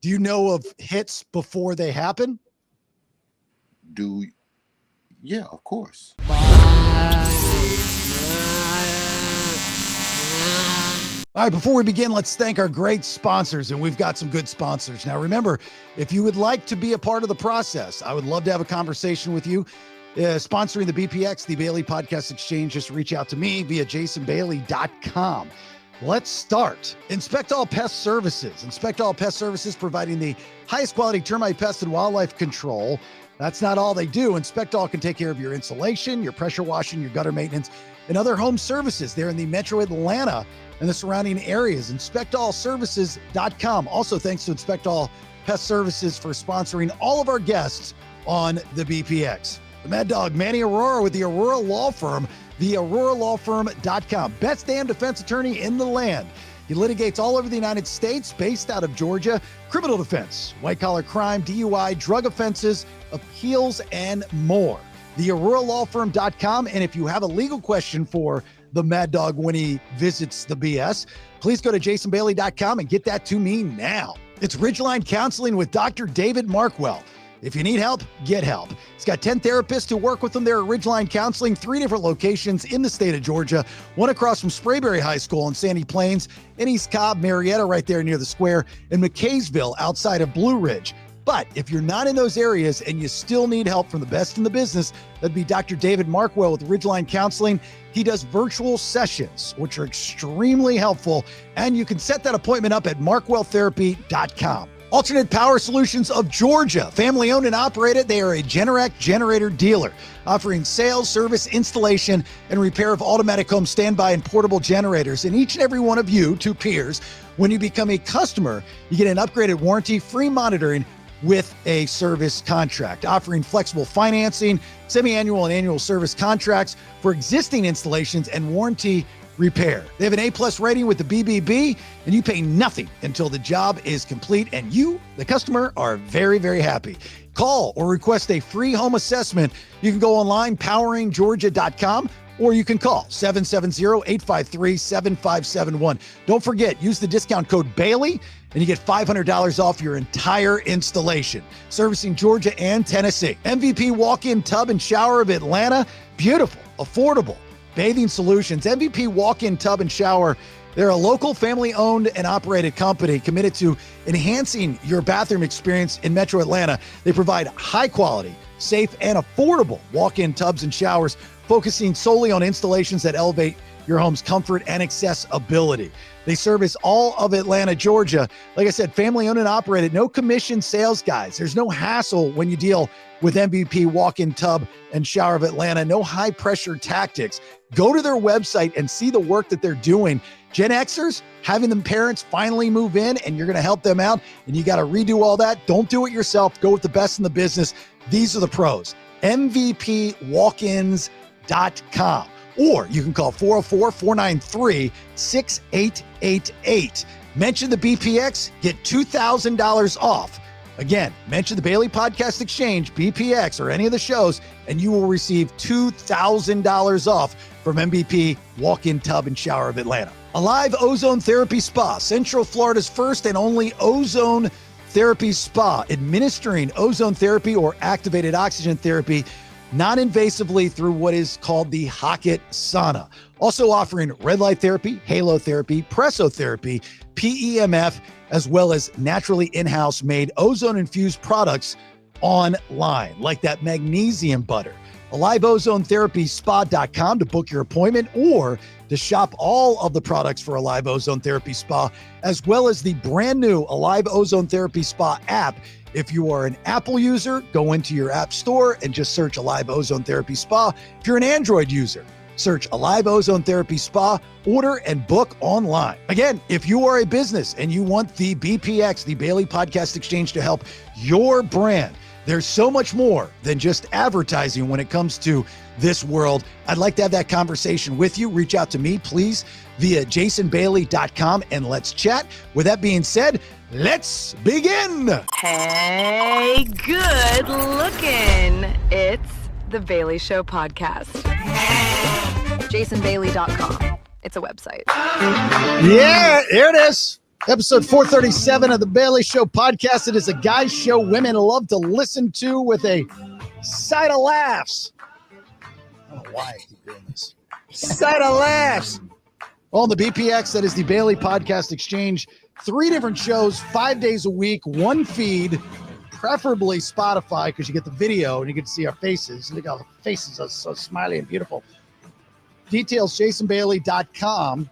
Do you know of hits before they happen? Yeah, of course. All right, before we begin, let's thank our great sponsors, and we've got some good sponsors. Now, remember, if you would like to be a part of the process, I would love to have a conversation with you. Sponsoring the BPX, the Bailey Podcast Exchange, just reach out to me via jasonbailey.com. Let's start. Inspect All Pest Services. Inspect All Pest Services, providing the highest quality termite, pest, and wildlife control. That's not all they do. Inspect All can take care of your insulation, your pressure washing, your gutter maintenance, and other home services there in the metro Atlanta and the surrounding areas. InspectAllServices.com. Also, thanks to Inspect All Pest Services for sponsoring all of our guests on the BPX. The Mad Dog, Manny Aurora with the Aurora Law Firm, theauroralawfirm.com. Best damn defense attorney in the land. He litigates all over the United States, based out of Georgia. Criminal defense, white-collar crime, DUI, drug offenses, appeals, and more. theauroralawfirm.com. And if you have a legal question for the Mad Dog when he visits the BS, please go to jasonbailey.com and get that to me now. It's Ridgeline Counseling with Dr. David Markwell. If you need help, get help. He's got 10 therapists who work with him there at Ridgeline Counseling, 3 different locations in the state of Georgia, one across from Sprayberry High School in Sandy Plains, in East Cobb, Marietta right there near the square, and McKaysville outside of Blue Ridge. But if you're not in those areas and you still need help from the best in the business, that'd be Dr. David Markwell with Ridgeline Counseling. He does virtual sessions, which are extremely helpful, and you can set that appointment up at markwelltherapy.com. Alternate Power Solutions of Georgia, family owned and operated. They are a Generac generator dealer, offering sales, service, installation, and repair of automatic home standby and portable generators. And each and every one of you, 2 peers, when you become a customer, you get an upgraded warranty, free monitoring, with a service contract, offering flexible financing, semi-annual and annual service contracts for existing installations and warranty repair. They have an A+ rating with the BBB, and you pay nothing until the job is complete, and you, the customer, are very, very happy. Call or request a free home assessment. You can go online, poweringgeorgia.com, or you can call 770-853-7571. Don't forget, use the discount code Bailey, and you get $500 off your entire installation. Servicing Georgia and Tennessee. MVP Walk-In Tub and Shower of Atlanta. Beautiful, affordable bathing solutions. MVP Walk-In Tub and Shower. They're a local family-owned and operated company committed to enhancing your bathroom experience in Metro Atlanta. They provide high-quality, safe, and affordable walk-in tubs and showers, focusing solely on installations that elevate your home's comfort and accessibility. They service all of Atlanta, Georgia. Like I said, family-owned and operated, no commission sales guys. There's no hassle when you deal with MVP Walk-In Tub and Shower of Atlanta. No high-pressure tactics. Go to their website and see the work that they're doing. Gen Xers, having them parents finally move in, and you're going to help them out, and you got to redo all that. Don't do it yourself. Go with the best in the business. These are the pros. MVPWalk-ins.com. Or you can call 404-493-6888. Mention the BPX, get $2,000 off. Again, mention the Bailey Podcast Exchange, BPX, or any of the shows, and you will receive $2,000 off from MVP Walk-In Tub and Shower of Atlanta. Alive Ozone Therapy Spa, Central Florida's first and only ozone therapy spa, administering ozone therapy or activated oxygen therapy non-invasively through what is called the Hocket sauna. Also offering red light therapy, halo therapy, pressotherapy, PEMF, as well as naturally in-house made ozone-infused products online, like that magnesium butter. AliveOzoneTherapySpa.com to book your appointment or to shop all of the products for Alive Ozone Therapy Spa, as well as the brand new Alive Ozone Therapy Spa app. If you are an Apple user, go into your app store and just search Alive Ozone Therapy Spa. If you're an Android user, search Alive Ozone Therapy Spa, order and book online. Again, if you are a business and you want the BPX, the Bailey Podcast Exchange, to help your brand, there's so much more than just advertising when it comes to this world. I'd like to have that conversation with you. Reach out to me, please, via jasonbailey.com, and let's chat. With that being said, let's begin. Hey, good looking. It's the Bailey Show podcast. jasonbailey.com. It's a website. Yeah, here it is. Episode 437 of the Bailey Show podcast. It is a guy's show women love to listen to with a side of laughs. I don't know why I keep doing this. Side of laughs. On the BPX, that is the Bailey Podcast Exchange. 3 different shows, 5 days a week, one feed, preferably Spotify, because you get the video and you get to see our faces. Look how the faces are so smiley and beautiful. Details, jasonbailey.com.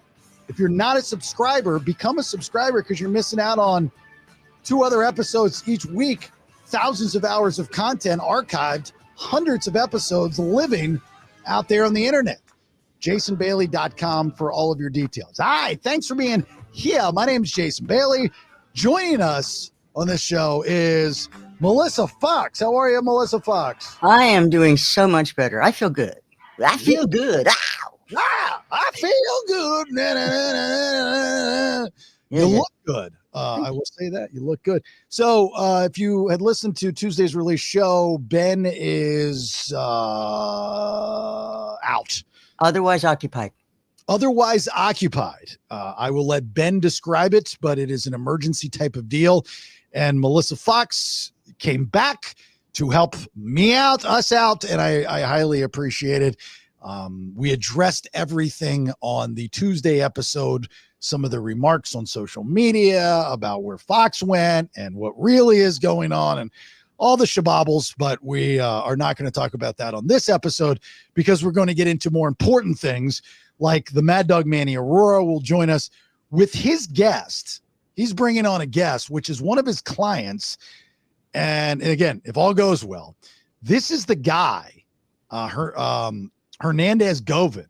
If you're not a subscriber, become a subscriber because you're missing out on 2 other episodes each week, thousands of hours of content archived, hundreds of episodes living out there on the internet. jasonbailey.com for all of your details. Hi, thanks for being here. My name is Jason Bailey. Joining us on this show is Melissa Fox. How are you, Melissa Fox? I am doing so much better. I feel good. I feel good. Wow, I feel good. Na, na, na, na, na. You look good. I will say that. You look good. So if you had listened to Tuesday's release show, Ben is out. Otherwise occupied. Otherwise occupied. I will let Ben describe it, but it is an emergency type of deal. And Melissa Fox came back to help me out, us out, and I highly appreciate it. We addressed everything on the Tuesday episode, some of the remarks on social media about where Fox went and what really is going on and all the shabobbles, but we are not going to talk about that on this episode because we're going to get into more important things like the Mad Dog Manny Aurora will join us with his guest. He's bringing on a guest, which is one of his clients. And again, if all goes well, this is the guy, Hernandez Govin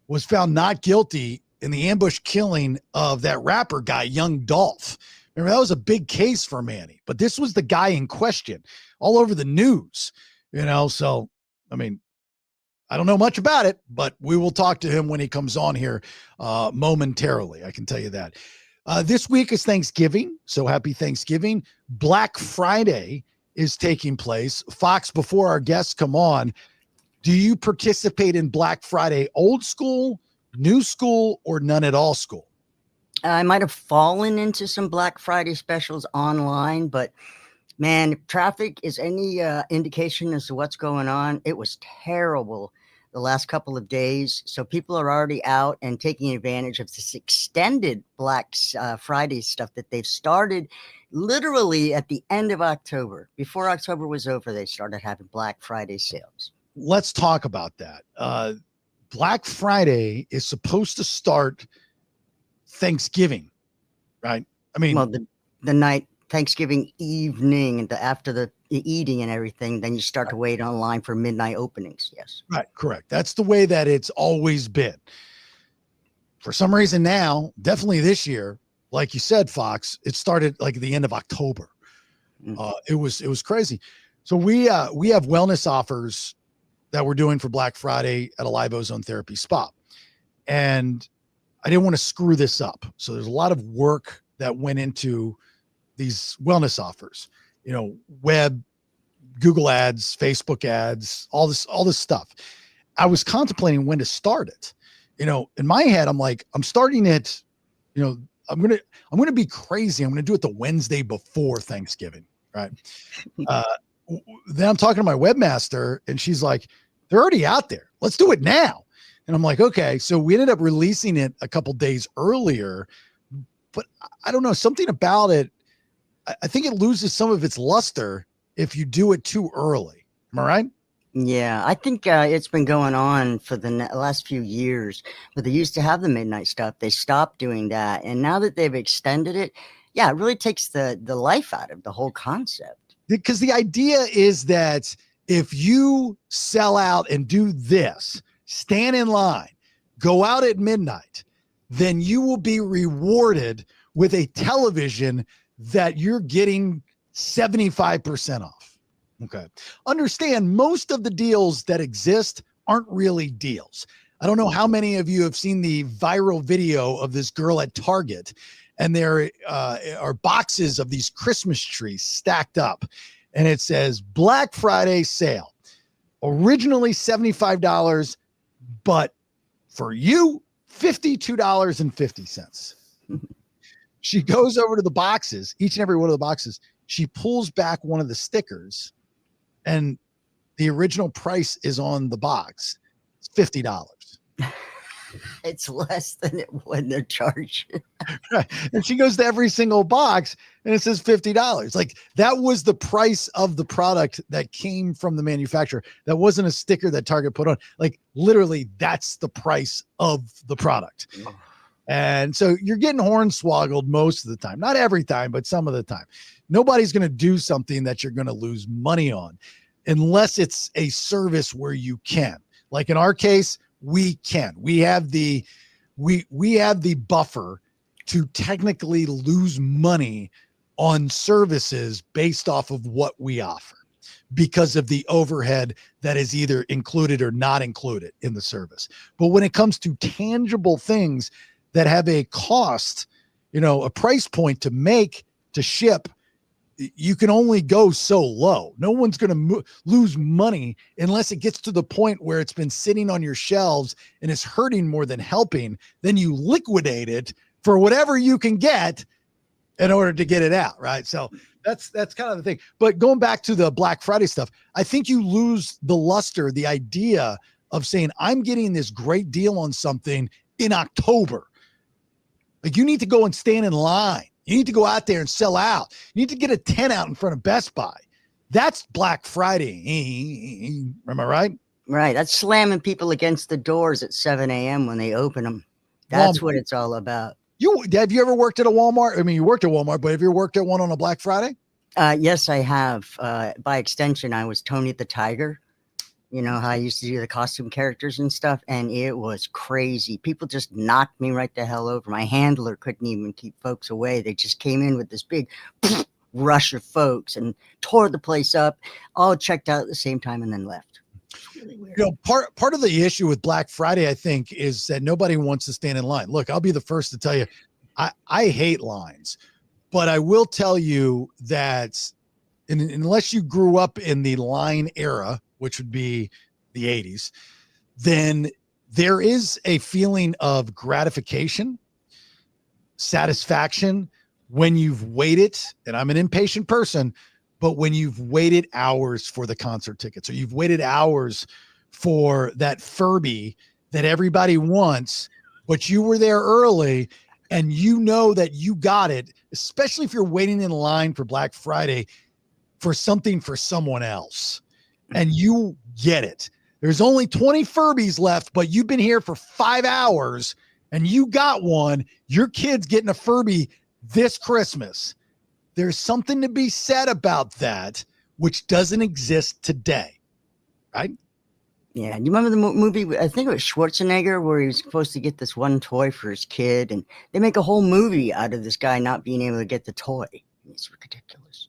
was found not guilty in the ambush killing of that rapper guy, Young Dolph. Remember, that was a big case for Manny, but this was the guy in question all over the news, so, I mean, I don't know much about it, but we will talk to him when he comes on here momentarily. I can tell you that. This week is Thanksgiving, so happy Thanksgiving. Black Friday is taking place. Fox, before our guests come on, do you participate in Black Friday old school, new school, or none at all school? I might have fallen into some Black Friday specials online, but man, if traffic is any indication as to what's going on, it was terrible the last couple of days. So people are already out and taking advantage of this extended Black Friday stuff that they've started literally at the end of October. Before October was over, they started having Black Friday sales. Let's talk about that. Black Friday is supposed to start Thanksgiving, right? I mean, well, the night Thanksgiving evening and after the eating and everything, then you start to wait online for midnight openings. Yes. Right. Correct. That's the way that it's always been. For some reason now, definitely this year, like you said, Fox, it started like at the end of October. It was crazy. So we have wellness offers that we're doing for Black Friday at a live ozone therapy spa. And I didn't want to screw this up. So there's a lot of work that went into these wellness offers, web, Google ads, Facebook ads, all this stuff. I was contemplating when to start it. In my head, I'm like, I'm starting it, I'm going to be crazy. I'm going to do it the Wednesday before Thanksgiving. Right. Then I'm talking to my webmaster and she's like, they're already out there. Let's do it now. And I'm like, okay. So we ended up releasing it a couple days earlier, but I don't know, something about it. I think it loses some of its luster if you do it too early. Am I right? Yeah, I think it's been going on for the last few years, but they used to have the midnight stuff. They stopped doing that. And now that they've extended it, yeah, it really takes the life out of the whole concept. Because the idea is that if you sell out and do this, stand in line, go out at midnight, then you will be rewarded with a television that you're getting 75% off. Okay. Understand, most of the deals that exist aren't really deals. I don't know how many of you have seen the viral video of this girl at Target, and there are boxes of these Christmas trees stacked up, and it says Black Friday sale, originally $75, but for you, $52.50. She goes over to the boxes, each and every one of the boxes. She pulls back one of the stickers, and the original price is on the box. It's $50. It's less than it when they're charging. Right. And she goes to every single box and it says $50. Like, that was the price of the product that came from the manufacturer. That wasn't a sticker that Target put on. Like, literally, that's the price of the product. And so you're getting hornswoggled most of the time. Not every time, but some of the time. Nobody's going to do something that you're going to lose money on unless it's a service where you can. Like in our case, we can. We have the buffer to technically lose money on services based off of what we offer because of the overhead that is either included or not included in the service. But when it comes to tangible things that have a cost, a price point to make, to ship, you can only go so low. No one's going to lose money unless it gets to the point where it's been sitting on your shelves and is hurting more than helping. Then you liquidate it for whatever you can get in order to get it out. Right. So that's kind of the thing. But going back to the Black Friday stuff, I think you lose the luster, the idea of saying, I'm getting this great deal on something in October. Like, you need to go and stand in line. You need to go out there and sell out. You need to get a tent out in front of Best Buy. That's Black Friday. Am I right? Right. That's slamming people against the doors at 7 a.m. when they open them. That's Walmart. What it's all about. Have you ever worked at a Walmart? I mean, you worked at Walmart, but have you ever worked at one on a Black Friday? Yes, I have. By extension, I was Tony the Tiger. You know how I used to do the costume characters and stuff, and it was crazy. People just knocked me right the hell over. My handler couldn't even keep folks away. They just came in with this big rush of folks and tore the place up, all checked out at the same time, and then left. Really weird. Part of the issue with Black Friday, I think, is that nobody wants to stand in line. Look, I'll be the first to tell you, I hate lines, but I will tell you that unless you grew up in the line era, which would be the 80s, then there is a feeling of gratification, satisfaction when you've waited, and I'm an impatient person, but when you've waited hours for the concert tickets, or you've waited hours for that Furby that everybody wants, but you were there early and you know that you got it, especially if you're waiting in line for Black Friday for something for someone else. And you get it. There's only 20 Furbies left, but you've been here for 5 hours and you got one. Your kid's getting a Furby this Christmas. There's something to be said about that, which doesn't exist today. Right? Yeah. You remember the movie? I think it was Schwarzenegger, where he was supposed to get this one toy for his kid, and they make a whole movie out of this guy not being able to get the toy. It's ridiculous.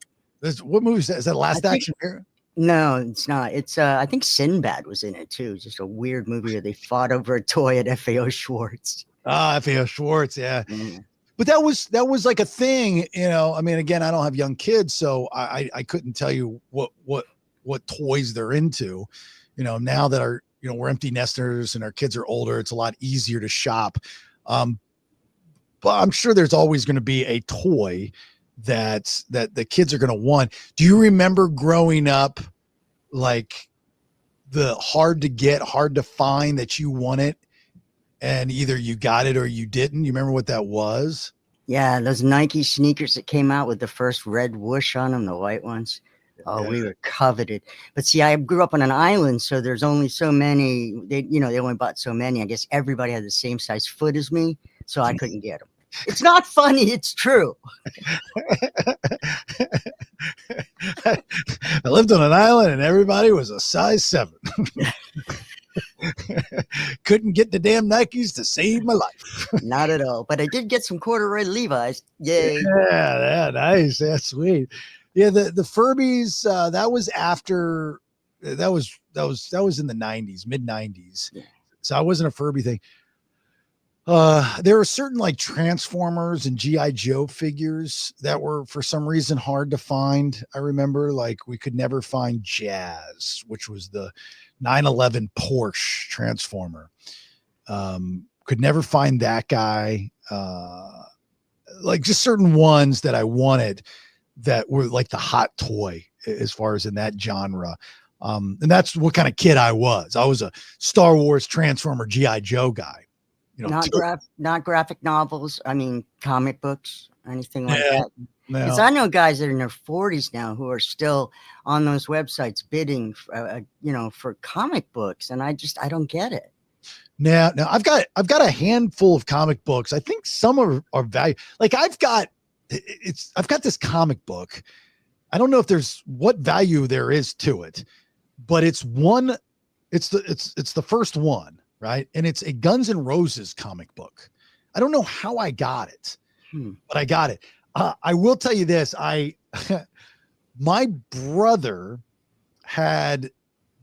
What movie is that? Is that Last Action Hero? No, it's not. It's I think Sinbad was in it too. Just a weird movie where they fought over a toy at FAO Schwartz. FAO Schwartz, yeah. But that was like a thing, I mean, again, I don't have young kids, so I couldn't tell you what toys they're into. Now that we're empty nesters and our kids are older, it's a lot easier to shop. But I'm sure there's always going to be a toy that the kids are going to want. Do you remember growing up, like, the hard to get, hard to find that you wanted, and either you got it or you didn't? You remember what that was? Yeah, those Nike sneakers that came out with the first red whoosh on them, the white ones. Oh, yeah. We were coveted. But see, I grew up on an island, so there's only so many. They only bought so many. I guess everybody had the same size foot as me, so I couldn't get them. It's not funny. It's true. I lived on an island and everybody was a size 7. Couldn't get the damn Nikes to save my life. Not at all. But I did get some corduroy Levi's. Yay. Yeah, nice. That's sweet. Yeah, the Furbies, that was after, that was in the 90s, mid 90s. Yeah. So I wasn't a Furby thing. There were certain like Transformers and G.I. Joe figures that were for some reason hard to find. I remember, like, we could never find Jazz, which was the 911 Porsche Transformer. Could never find that guy. like just certain ones that I wanted that were like the hot toy as far as in that genre. And that's what kind of kid I was. I was a Star Wars, Transformer, G.I. Joe guy. You know, Not graphic novels. I mean, comic books, anything like yeah, that. Because I know guys that are in their 40s now who are still on those websites bidding, for comic books, and I don't get it. Now I've got a handful of comic books. I think some are value. Like I've got this comic book. I don't know if there's what value there is to it, but it's the first one, right? And it's a Guns N' Roses comic book. I don't know how I got it, but I got it. I will tell you this. My brother had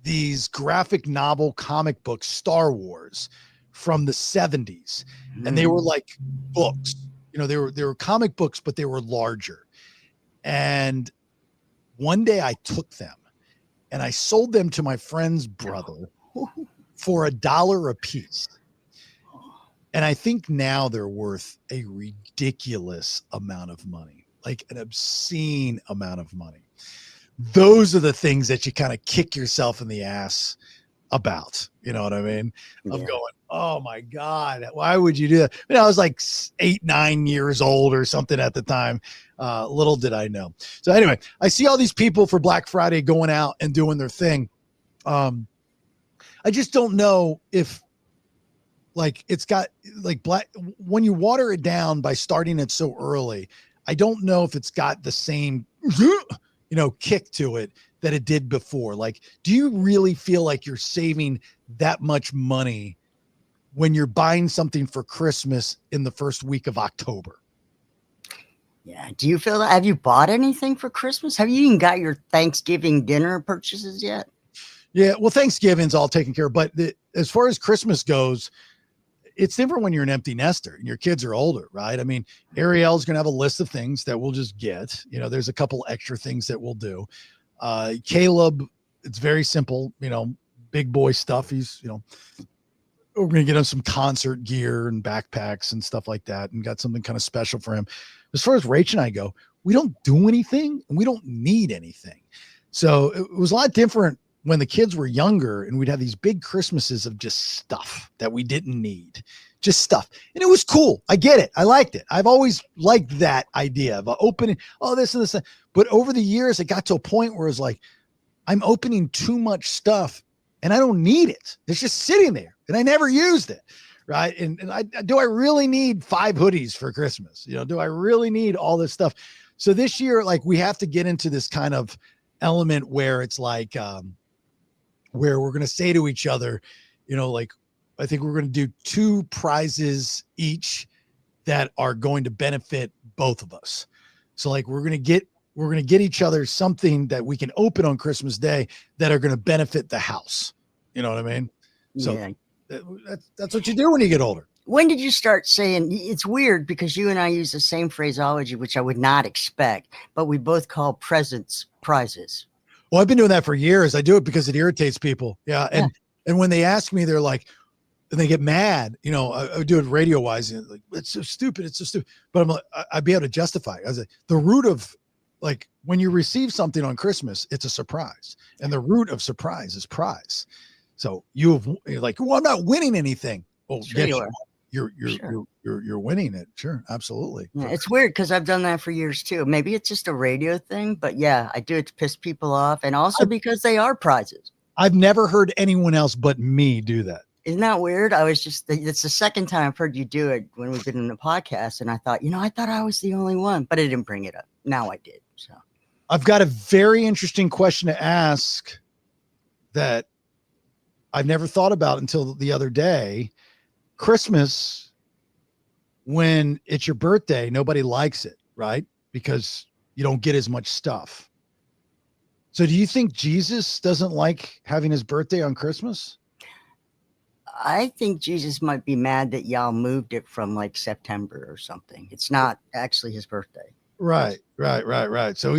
these graphic novel comic books, Star Wars, from the 70s. And they were like books, they were comic books, but they were larger. And one day I took them and I sold them to my friend's brother for $1 a piece. And I think now they're worth a ridiculous amount of money, like an obscene amount of money. Those are the things that you kind of kick yourself in the ass about. You know what I mean? Of going, oh my God, why would you do that? I was like 8, 9 years old or something at the time. Little did I know. So anyway, I see all these people for Black Friday going out and doing their thing. I just don't know if like it's got like when you water it down by starting it so early, I don't know if it's got the same kick to it that it did before. Like, do you really feel like you're saving that much money when you're buying something for Christmas in the first week of October? Yeah. Do you feel that? Have you bought anything for Christmas? Have you even got your Thanksgiving dinner purchases yet? Yeah. Well, Thanksgiving's all taken care of, but as far as Christmas goes, it's different when you're an empty nester and your kids are older, right? I mean, Ariel's going to have a list of things that we'll just get. There's a couple extra things that we'll do. Caleb, it's very simple, big boy stuff. He's, we're going to get him some concert gear and backpacks and stuff like that and got something kind of special for him. As far as Rach and I go, we don't do anything and we don't need anything. So it was a lot different when the kids were younger and we'd have these big Christmases of just stuff that we didn't need, just stuff. And it was cool. I get it. I liked it. I've always liked that idea of opening, this and this. But over the years, it got to a point where it was like, I'm opening too much stuff and I don't need it. It's just sitting there and I never used it. Right. And do I really need 5 hoodies for Christmas? Do I really need all this stuff? So this year, like we have to get into this kind of element where it's like, where we're going to say to each other, like, I think we're going to do 2 prizes each that are going to benefit both of us. So like, we're going to get each other something that we can open on Christmas Day that are going to benefit the house. You know what I mean? So that's what you do when you get older. When did you start saying, it's weird because you and I use the same phraseology, which I would not expect, but we both call presents prizes. Well, I've been doing that for years. I do it because it irritates people. Yeah. And when they ask me, they're like, and they get mad, I do it radio wise. Like, it's so stupid. It's so stupid. But I'm like, I'd be able to justify it. I was like, the root of like, when you receive something on Christmas, it's a surprise. And the root of surprise is prize. So you're like, well, I'm not winning anything. Well, sure you're winning it. Sure. Absolutely. Yeah, it's weird because I've done that for years too. Maybe it's just a radio thing, but yeah, I do it to piss people off. And also because they are prizes. I've never heard anyone else but me do that. Isn't that weird? It's the second time I've heard you do it when we've been in the podcast. And I thought, I thought I was the only one, but I didn't bring it up. Now I did. So I've got a very interesting question to ask that I've never thought about until the other day. Christmas, when it's your birthday, nobody likes it, right? Because you don't get as much stuff. So do you think Jesus doesn't like having his birthday on Christmas? I think Jesus might be mad that y'all moved it from like September or something. It's not actually his birthday. Right. So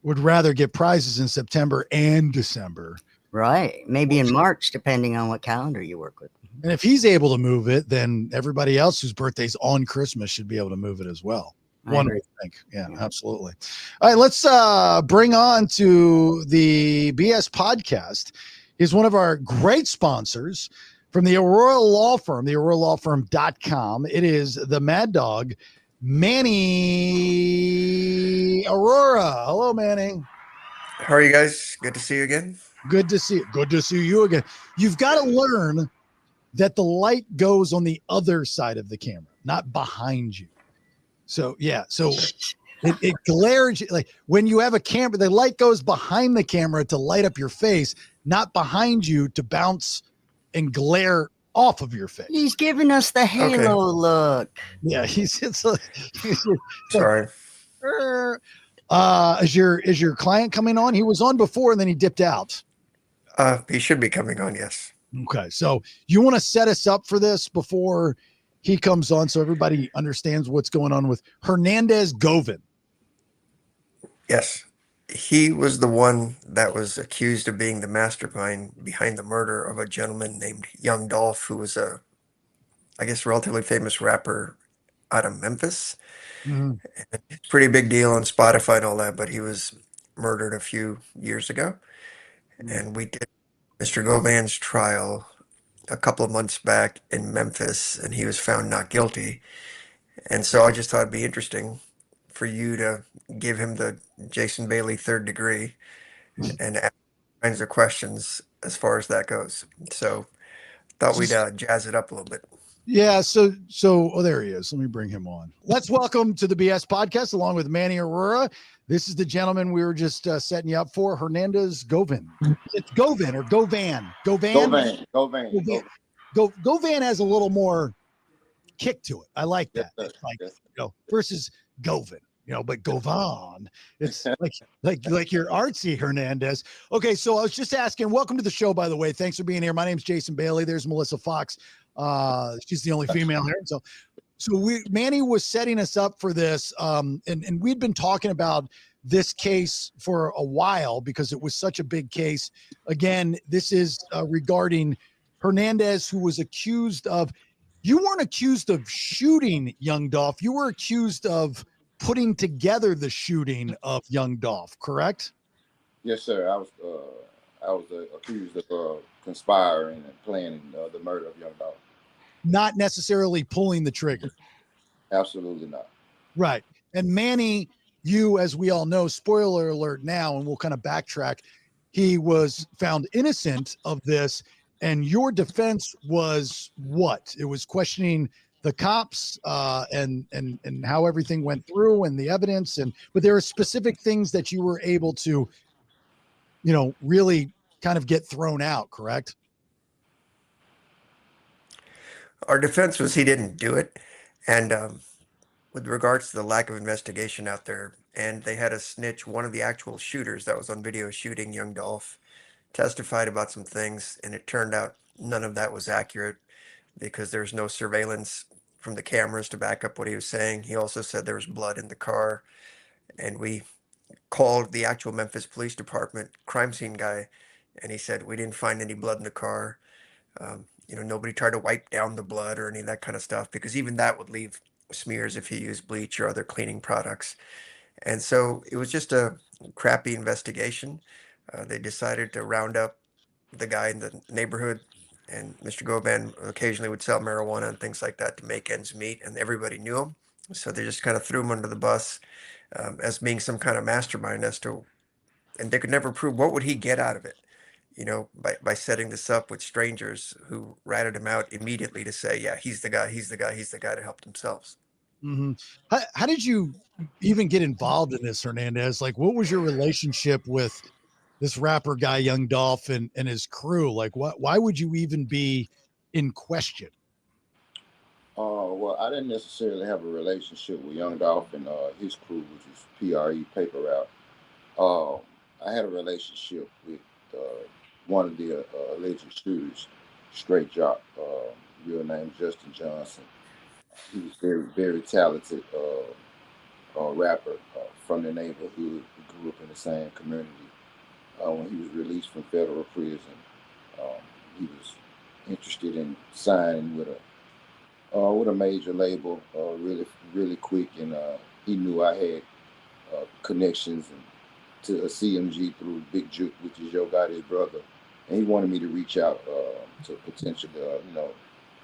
would rather get prizes in September and December. Right. Maybe in March, depending on what calendar you work with. And if he's able to move it, then everybody else whose birthday's on Christmas should be able to move it as well. One would think. Yeah, absolutely. All right, let's bring on to the BS podcast. He's one of our great sponsors from the Aurora Law Firm, the auroralawfirm.com. It is the Mad Dog, Manny Aurora. Hello, Manny. How are you guys? Good to see you again. Good to see you. Good to see you again. You've got to learn that the light goes on the other side of the camera, not behind you. So yeah, so it glares like when you have a camera, the light goes behind the camera to light up your face, not behind you to bounce and glare off of your face. He's giving us the halo look. Yeah, Sorry. Is your client coming on? He was on before and then he dipped out. He should be coming on, yes. Okay, so you want to set us up for this before he comes on so everybody understands what's going on with Hernandez Govin. Yes. He was the one that was accused of being the mastermind behind the murder of a gentleman named Young Dolph, who was a, I guess, relatively famous rapper out of Memphis. Mm-hmm. Pretty big deal on Spotify and all that, but he was murdered a few years ago. And we did Mr. Govan's trial a couple of months back in Memphis, and he was found not guilty. And so I just thought it'd be interesting for you to give him the Jason Bailey third degree and ask all kinds of questions as far as that goes. So thought we'd jazz it up a little bit. Yeah, so there he is. Let me bring him on. Let's welcome to the BS podcast along with Manny Aurora. This is the gentleman we were just setting you up for, Hernandez Govin. It's Govin or Govan. Govan. Govan has a little more kick to it. I like that. Yes, like yes. Versus Govin, but Govan. It's like you're artsy Hernandez. Okay, so I was just asking. Welcome to the show, by the way. Thanks for being here. My name's Jason Bailey. There's Melissa Fox. She's the only female here. So Manny was setting us up for this, and we'd been talking about this case for a while because it was such a big case. Again, this is regarding Hernandez, who was accused of. You weren't accused of shooting Young Dolph. You were accused of putting together the shooting of Young Dolph, correct? Yes, sir. I was accused of conspiring and planning the murder of Young Dolph. Not necessarily pulling the trigger. Absolutely not. Right. And Manny, you, as we all know, spoiler alert now, and we'll kind of backtrack. He was found innocent of this. And your defense was what? It was questioning the cops and how everything went through and the evidence. But there are specific things that you were able to, really kind of get thrown out, correct? Our defense was he didn't do it. And with regards to the lack of investigation out there, and they had a snitch, one of the actual shooters that was on video shooting Young Dolph, testified about some things, and it turned out none of that was accurate because there's no surveillance from the cameras to back up what he was saying. He also said there was blood in the car, and we called the actual Memphis Police Department crime scene guy, and he said we didn't find any blood in the car. Nobody tried to wipe down the blood or any of that kind of stuff because even that would leave smears if he used bleach or other cleaning products. And so it was just a crappy investigation. They decided to round up the guy in the neighborhood, and Mr. Govan occasionally would sell marijuana and things like that to make ends meet, and everybody knew him. So they just kind of threw him under the bus as being some kind of mastermind and they could never prove what would he get out of it, by setting this up with strangers who ratted him out immediately to say, yeah, he's the guy to help themselves. Mm-hmm. How did you even get involved in this, Hernandez? Like, what was your relationship with this rapper guy, Young Dolph, and his crew? Like, why would you even be in question? Well, I didn't necessarily have a relationship with Young Dolph and his crew, which is PRE Paper Route. I had a relationship with one of the alleged shooters, Straight Jock, real name Justin Johnson. He was very, very talented rapper from the neighborhood. We grew up in the same community. When he was released from federal prison, he was interested in signing with a major label really quick, and he knew I had connections and to a CMG through Big Juke, which is Yo Gotti's brother, and he wanted me to reach out to potentially,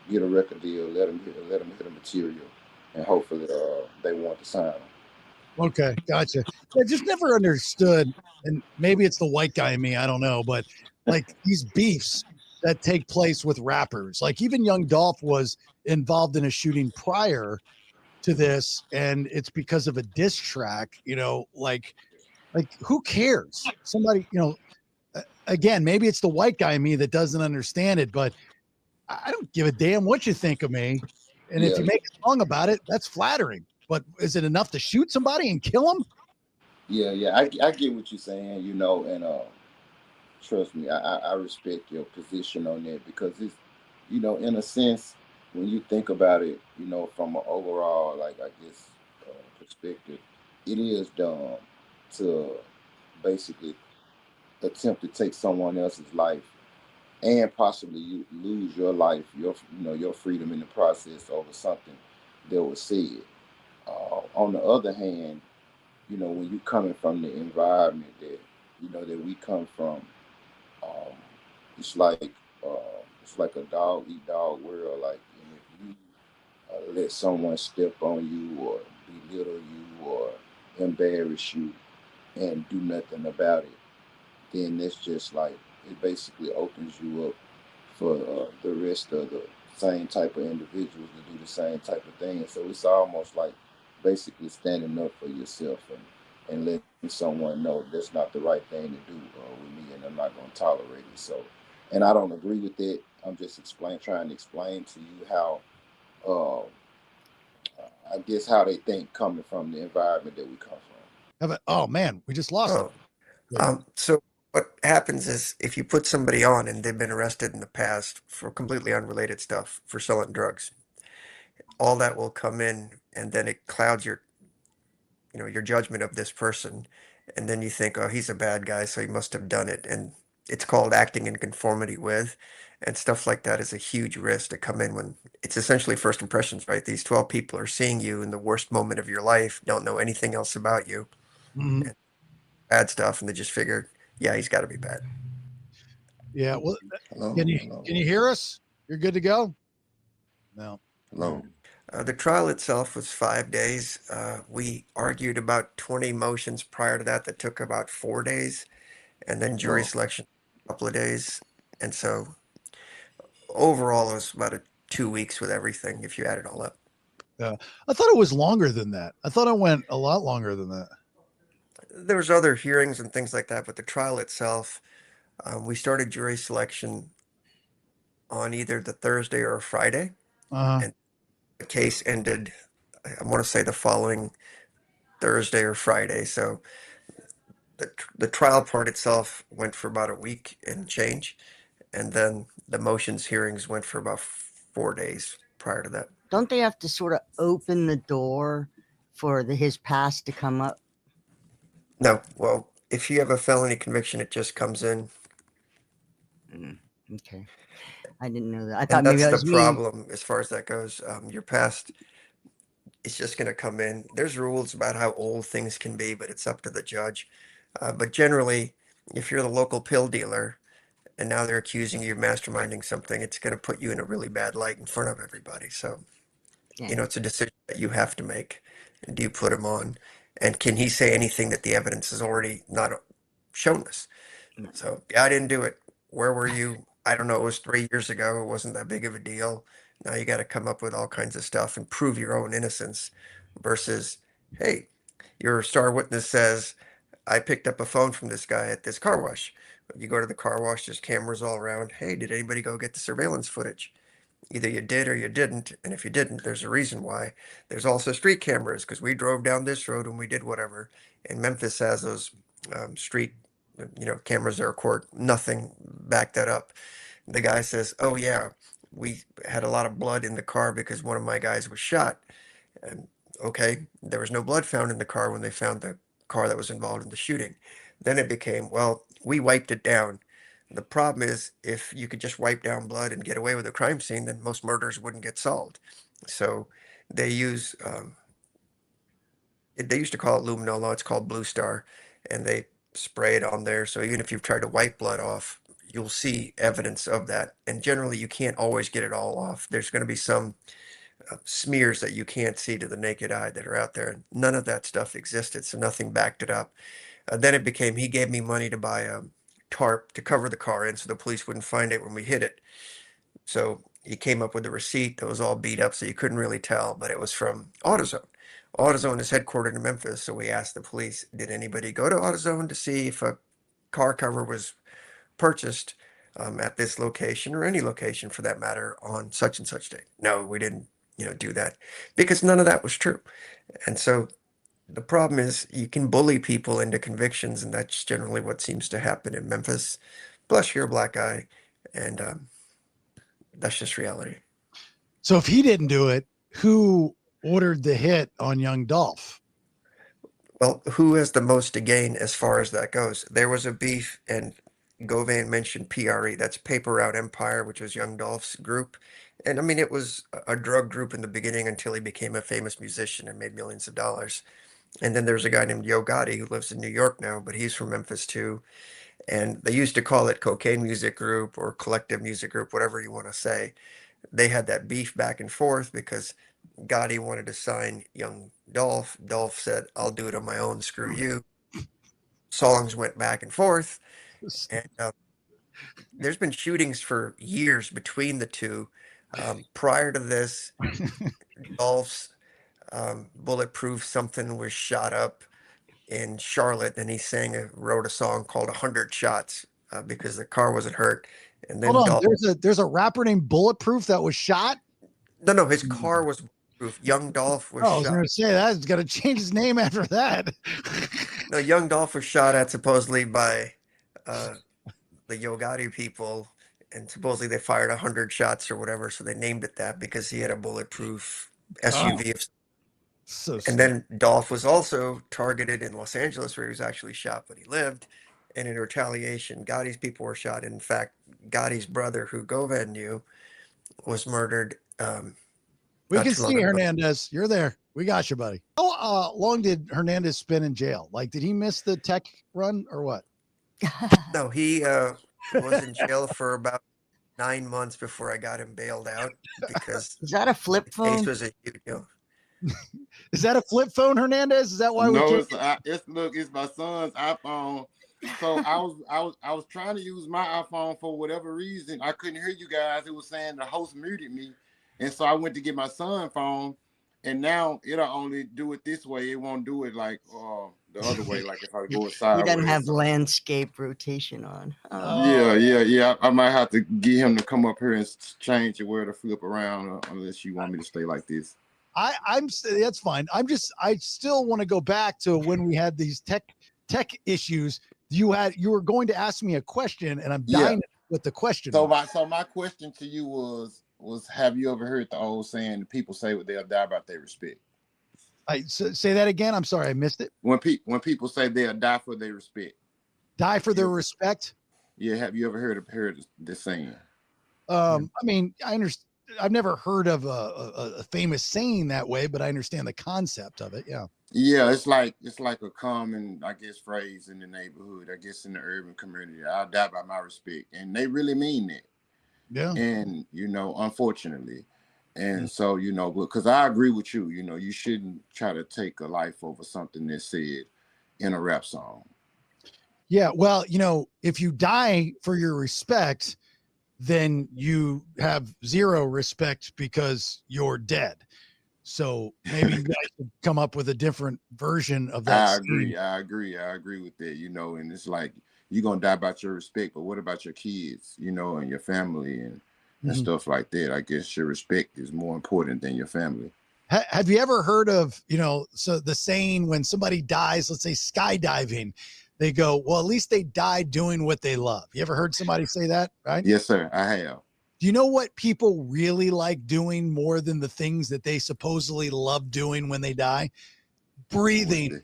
get a record deal, let him hear the material, and hopefully they want to sign him. Okay, gotcha. I just never understood, and maybe it's the white guy in me, I don't know, but like these beefs that take place with rappers. Like even Young Dolph was involved in a shooting prior to this, and it's because of a diss track, like who cares? Somebody, again, maybe it's the white guy in me that doesn't understand it, but I don't give a damn what you think of me. And if Yeah, you make a song about it, that's flattering. But is it enough to shoot somebody and kill them? yeah. I get what you're saying, and trust me, I respect your position on that because it's, in a sense, when you think about it, from an overall, like, I guess, perspective, it is dumb to basically attempt to take someone else's life and possibly you lose your life, your freedom in the process over something that was said. On the other hand, when you coming from the environment that that we come from, um, it's like a dog eat dog world. Like, and if you let someone step on you or belittle you or embarrass you and do nothing about it, then it's just like it basically opens you up for the rest of the same type of individuals to do the same type of thing. So it's almost like basically standing up for yourself and letting someone know that's not the right thing to do with me, and I'm not going to tolerate it. So, and I don't agree with that. I'm just trying to explain to you how, uh, I guess, how they think coming from the environment that we come from. Oh man, we just lost Oh, so what happens is if you put somebody on and they've been arrested in the past for completely unrelated stuff, for selling drugs, all that will come in and then it clouds your judgment of this person. And then you think, oh, he's a bad guy, so he must have done it. And it's called acting in conformity with, and stuff like that is a huge risk to come in when it's essentially first impressions, right? These 12 people are seeing you in the worst moment of your life, don't know anything else about you, Mhm. and bad stuff, and they just figure, yeah, he's got to be bad. Yeah. Well, Hello, can you hello, can you hear us? You're good to go. No. hello. The trial itself was 5 days. We argued about 20 motions prior to that took about 4 days, and then jury Oh, selection a couple of days. And so overall, it was about 2 weeks with everything if you add it all up. Yeah. I thought it was longer than that. I thought it went a lot longer than that. There was other hearings and things like that, but the trial itself, we started jury selection on either the Thursday or Friday, Uh, and the case ended, I want to say the following Thursday or Friday. So the trial part itself went for about a week and change, and then the motions hearings went for about 4 days prior to that. Don't they have to sort of open the door for his past to come up? No, well, if you have a felony conviction, it just comes in. Okay. I didn't know that. I And thought maybe that's that the was me. problem as far as that goes. Your past, it's just going to come in. There's rules about how old things can be, but it's up to the judge. But generally, if you're the local pill dealer and now they're accusing you of masterminding something, it's going to put you in a really bad light in front of everybody. So, Yeah. it's a decision that you have to make. Do you put him on? And can he say anything that the evidence has already not shown us? So, yeah, I didn't do it. Where were you? I don't know. It was 3 years ago. It wasn't that big of a deal. Now you got to come up with all kinds of stuff and prove your own innocence versus, hey, your star witness says, I picked up a phone from this guy at this car wash. You go to the car wash, there's cameras all around. Hey, did anybody go get the surveillance footage? Either you did or you didn't. And if you didn't, there's a reason why. There's also street cameras because we drove down this road and we did whatever. And Memphis has those street, cameras that record nothing back that up. The guy says, "Oh yeah, we had a lot of blood in the car because one of my guys was shot." And okay, there was no blood found in the car when they found the car that was involved in the shooting. Then it became, well, we wiped it down. The problem is, if you could just wipe down blood and get away with a crime scene, then most murders wouldn't get solved. So they use, they used to call it luminol, it's called Blue Star, and they spray it on there. So even if you've tried to wipe blood off, you'll see evidence of that. And generally, you can't always get it all off. There's going to be some smears that you can't see to the naked eye that are out there. And none of that stuff existed, so nothing backed it up. Then it became, he gave me money to buy a tarp to cover the car in so the police wouldn't find it when we hit it. So he came up with a receipt that was all beat up, so you couldn't really tell, but it was from AutoZone. AutoZone is headquartered in Memphis, so we asked the police, did anybody go to AutoZone to see if a car cover was purchased at this location, or any location for that matter, on such and such date? No, we didn't, do that, because none of that was true. And so the problem is, you can bully people into convictions, and that's generally what seems to happen in Memphis. Plus, you're a black guy, and that's just reality. So if he didn't do it, who ordered the hit on young Dolph? Well, who has the most to gain as far as that goes? There was a beef, and Govan mentioned PRE. That's Paper Route Empire, which was Young Dolph's group. And I mean, it was a drug group in the beginning until he became a famous musician and made millions of dollars. And then there's a guy named Yo Gotti who lives in New York now, but he's from Memphis too. And they used to call it Cocaine Music Group or Collective Music Group, whatever you want to say. They had that beef back and forth because Gotti wanted to sign Young Dolph. Dolph said, I'll do it on my own, screw you. Songs went back and forth. And there's been shootings for years between the two. Prior to this, Dolph's Bulletproof something was shot up in Charlotte, and he wrote a song called 100 Shots because the car wasn't hurt. And then Hold on, there's a rapper named Bulletproof that was shot? No, his car was bulletproof. Young Dolph was shot. I was going to say, that's going to change his name after that. No, Young Dolph was shot at supposedly by the Yo Gotti people, and supposedly they fired 100 shots or whatever, so they named it that because he had a bulletproof SUV. And then Dolph was also targeted in Los Angeles, where he was actually shot, but he lived. And in retaliation, Gotti's people were shot. In fact, Gotti's brother, who Govan knew, was murdered. We can see Hernandez. You're there. We got you, buddy. How long did Hernandez spend in jail? Like, did he miss the tech run or what? No, he was in jail for about 9 months before I got him bailed out, because is that a flip phone? Is that a flip phone, Hernandez? Is that why no, it's my son's iPhone. So I was trying to use my iPhone for whatever reason. I couldn't hear you guys. It was saying the host muted me. And so I went to get my son's phone, and now it'll only do it this way. It won't do it like the other way, like if I go sideways. He doesn't have landscape rotation on. Yeah. I might have to get him to come up here and change it where to flip around, unless you want me to stay like this. That's fine. I still want to go back to when we had these tech issues. You were going to ask me a question, and I'm dying with the question. So my question to you was have you ever heard the old saying, people say what they'll die about their respect? Say that again. I'm sorry, I missed it. When people say they'll die for their respect. Die for their respect? Yeah, have you ever heard this saying? I mean, I understand. I've never heard of a famous saying that way, but I understand the concept of it. Yeah. Yeah, it's like a common, I guess, phrase in the neighborhood, I guess in the urban community. I'll die by my respect. And they really mean that. Yeah. And, unfortunately. And so, because I agree with you, you shouldn't try to take a life over something that's said in a rap song. Yeah. Well, if you die for your respect, then you have zero respect because you're dead. So maybe you guys should come up with a different version of that. I agree with that, and it's like, you're going to die about your respect, but what about your kids, and your family and stuff like that? I guess your respect is more important than your family. Have you ever heard of, so the saying when somebody dies, let's say skydiving, they go, well, at least they died doing what they love. You ever heard somebody say that, right? Yes, sir, I have. Do you know what people really like doing more than the things that they supposedly love doing when they die? Breathing.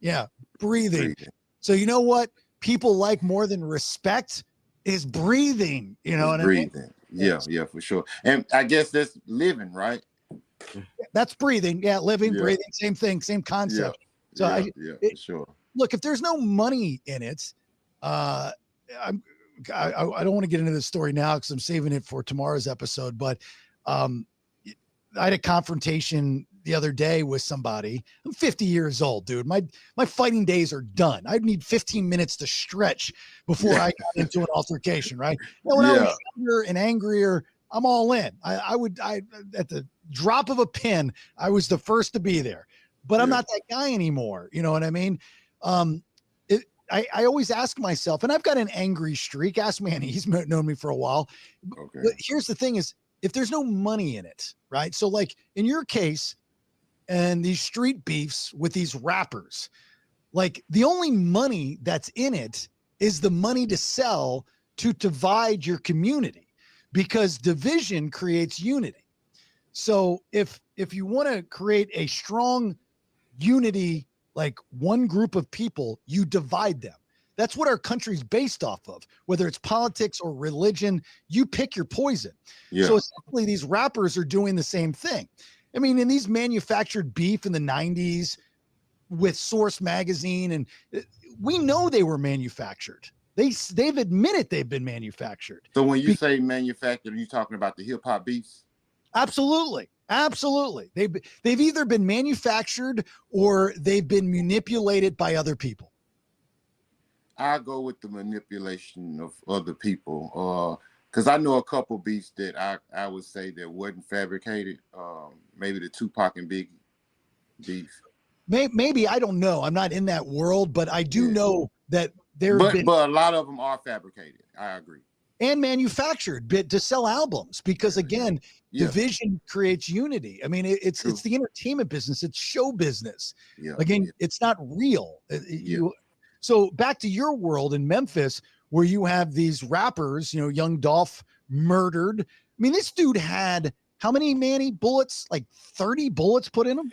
Yeah, breathing. So you know what? people like more than respect is breathing. You know It's what I mean? breathing. Yeah, yeah, for sure. And I guess that's living, right? That's breathing. Yeah, living, Yeah, breathing, same thing, same yeah, concept. So yeah, yeah, for sure. look, if there's no money in it, uh, I'm, I don't want to get into this story now because I'm saving it for tomorrow's episode. But um, I had a confrontation the other day with somebody. I'm 50 years old, dude. My fighting days are done. I'd need 15 minutes to stretch before Yeah, I got into an altercation. Right now, when I yeah, was younger and angrier, I'm all in. I at the drop of a pin, I was the first to be there. But I'm yeah. not that guy anymore. You know what I mean? Um, I always ask myself, and I've got an angry streak. Ask Manny; he's known me for a while. Okay. But here's the thing: is if there's no money in it, right? So, like in your case, and these street beefs with these rappers, like the only money that's in it is the money to sell to divide your community, because division creates unity. So if you want to create a strong unity, like one group of people, you divide them. That's what our country's based off of, whether it's politics or religion. You pick your poison. Yeah. So essentially, these rappers are doing the same thing. I mean, in these manufactured beef in the 90s with Source magazine, and we know they were manufactured. They've admitted they've been manufactured. So when you say manufactured, are you talking about the hip hop beats? Absolutely. Absolutely. They've either been manufactured or they've been manipulated by other people. I go with the manipulation of other people. Because I know a couple beats that I would say that wasn't fabricated. Maybe the Tupac and Biggie beef. Maybe, I don't know. I'm not in that world, but I do know that there have been, but a lot of them are fabricated. I agree. and manufactured to sell albums, because again, division creates unity. I mean, it's the entertainment business. It's show business. Again, it's not real. So back to your world in Memphis, where you have these rappers, Young Dolph murdered. I mean, this dude had how many, Manny, bullets? Like 30 bullets put in him?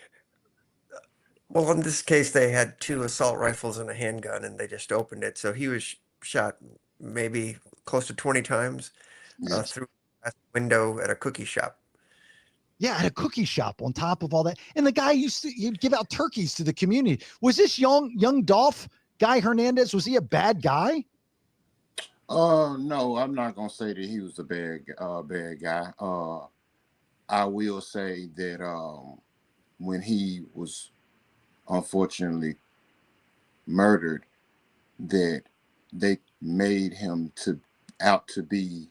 Well, in this case, they had 2 assault rifles and a handgun, and they just opened it. So he was shot maybe close to 20 times through a window at a cookie shop. Yeah, at a cookie shop on top of all that. And the guy he'd give out turkeys to the community. Was this young Dolph Guy Hernandez? Was he a bad guy? No, I'm not gonna say that he was a bad guy. I will say that when he was unfortunately murdered, that they made him out to be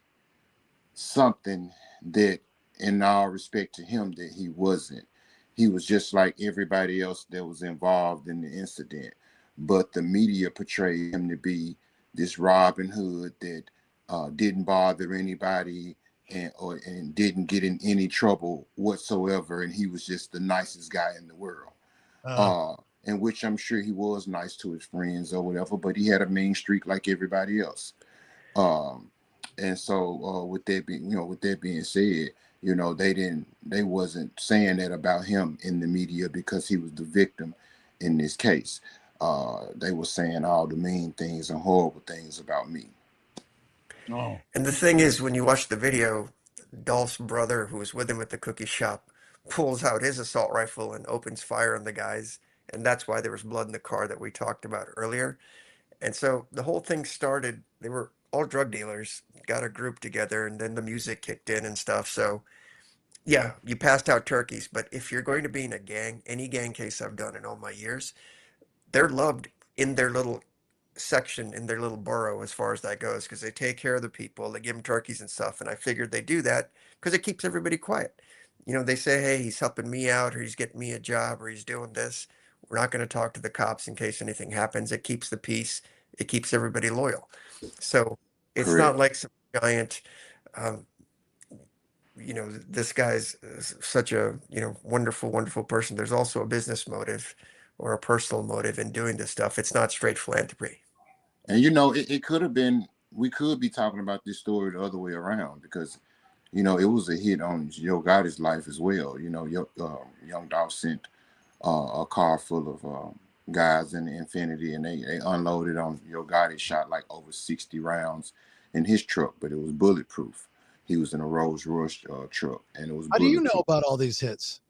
something that, in all respect to him, that he wasn't. He was just like everybody else that was involved in the incident, but the media portrayed him to be this Robin Hood that didn't bother anybody and didn't get in any trouble whatsoever, and he was just the nicest guy in the world. In which I'm sure he was nice to his friends or whatever, but he had a mean streak like everybody else. And so with that being said, they wasn't saying that about him in the media because he was the victim in this case. They were saying all the mean things and horrible things about me. Oh. And the thing is, when you watch the video, Dolph's brother, who was with him at the cookie shop, pulls out his assault rifle and opens fire on the guys. And that's why there was blood in the car that we talked about earlier. And so the whole thing started, they were all drug dealers, got a group together, and then the music kicked in and stuff. So, yeah, you passed out turkeys. But if you're going to be in a gang, any gang case I've done in all my years, they're loved in their little section, in their little borough, as far as that goes, because they take care of the people, they give them turkeys and stuff. And I figured they do that because it keeps everybody quiet. They say, hey, he's helping me out, or he's getting me a job, or he's doing this. We're not going to talk to the cops in case anything happens. It keeps the peace. It keeps everybody loyal. So it's not like some giant, this guy's such a, wonderful, wonderful person. There's also a business motive or a personal motive in doing this stuff. It's not straight philanthropy. And it could have been, we could be talking about this story the other way around, because it was a hit on Yo Gotti's life as well. Young Dolph sent a car full of guys in the Infinity, and they unloaded on your guy. They shot like over 60 rounds in his truck, but it was bulletproof. He was in a Rolls Royce truck, and it was How do you know bulletproof. about all these hits?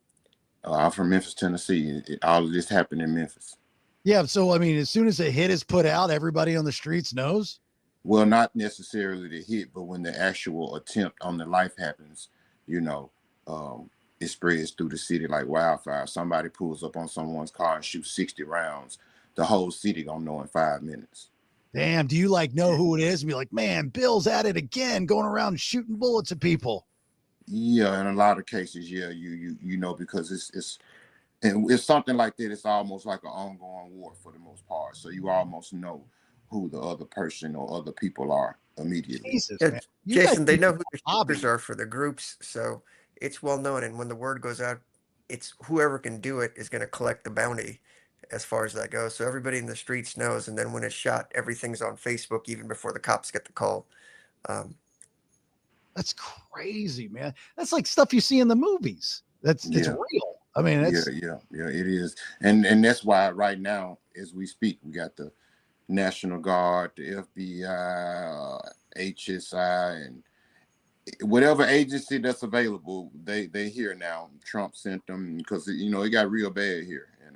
I'm from Memphis, Tennessee. All of this happened in Memphis. Yeah. So, I mean, as soon as a hit is put out, everybody on the streets knows. Well, not necessarily the hit, but when the actual attempt on the life happens, you know, it spreads through the city like wildfire. Somebody pulls up on someone's car and shoots 60 rounds. The whole city gonna know in 5 minutes. Damn. Do you like know who it is and be like, man, Bill's at it again, going around shooting bullets at people? Yeah, in a lot of cases, yeah, you know, because and it's something like that. It's almost like an ongoing war for the most part. So you almost know who the other person or other people are immediately. Jesus, Yeah, man. You Jason, guys they do know who the hobby. shooters are for the groups, so it's well known. And when the word goes out, it's whoever can do it is going to collect the bounty as far as that goes. So everybody in the streets knows. And then when it's shot, everything's on Facebook even before the cops get the call. Um, That's crazy, man. That's like stuff you see in the movies. It's Yeah. real. I mean, it's Yeah, it is. And that's why right now, as we speak, we got the National Guard, the FBI, HSI, and whatever agency that's available, they here now. Trump sent them because you know it got real bad here, and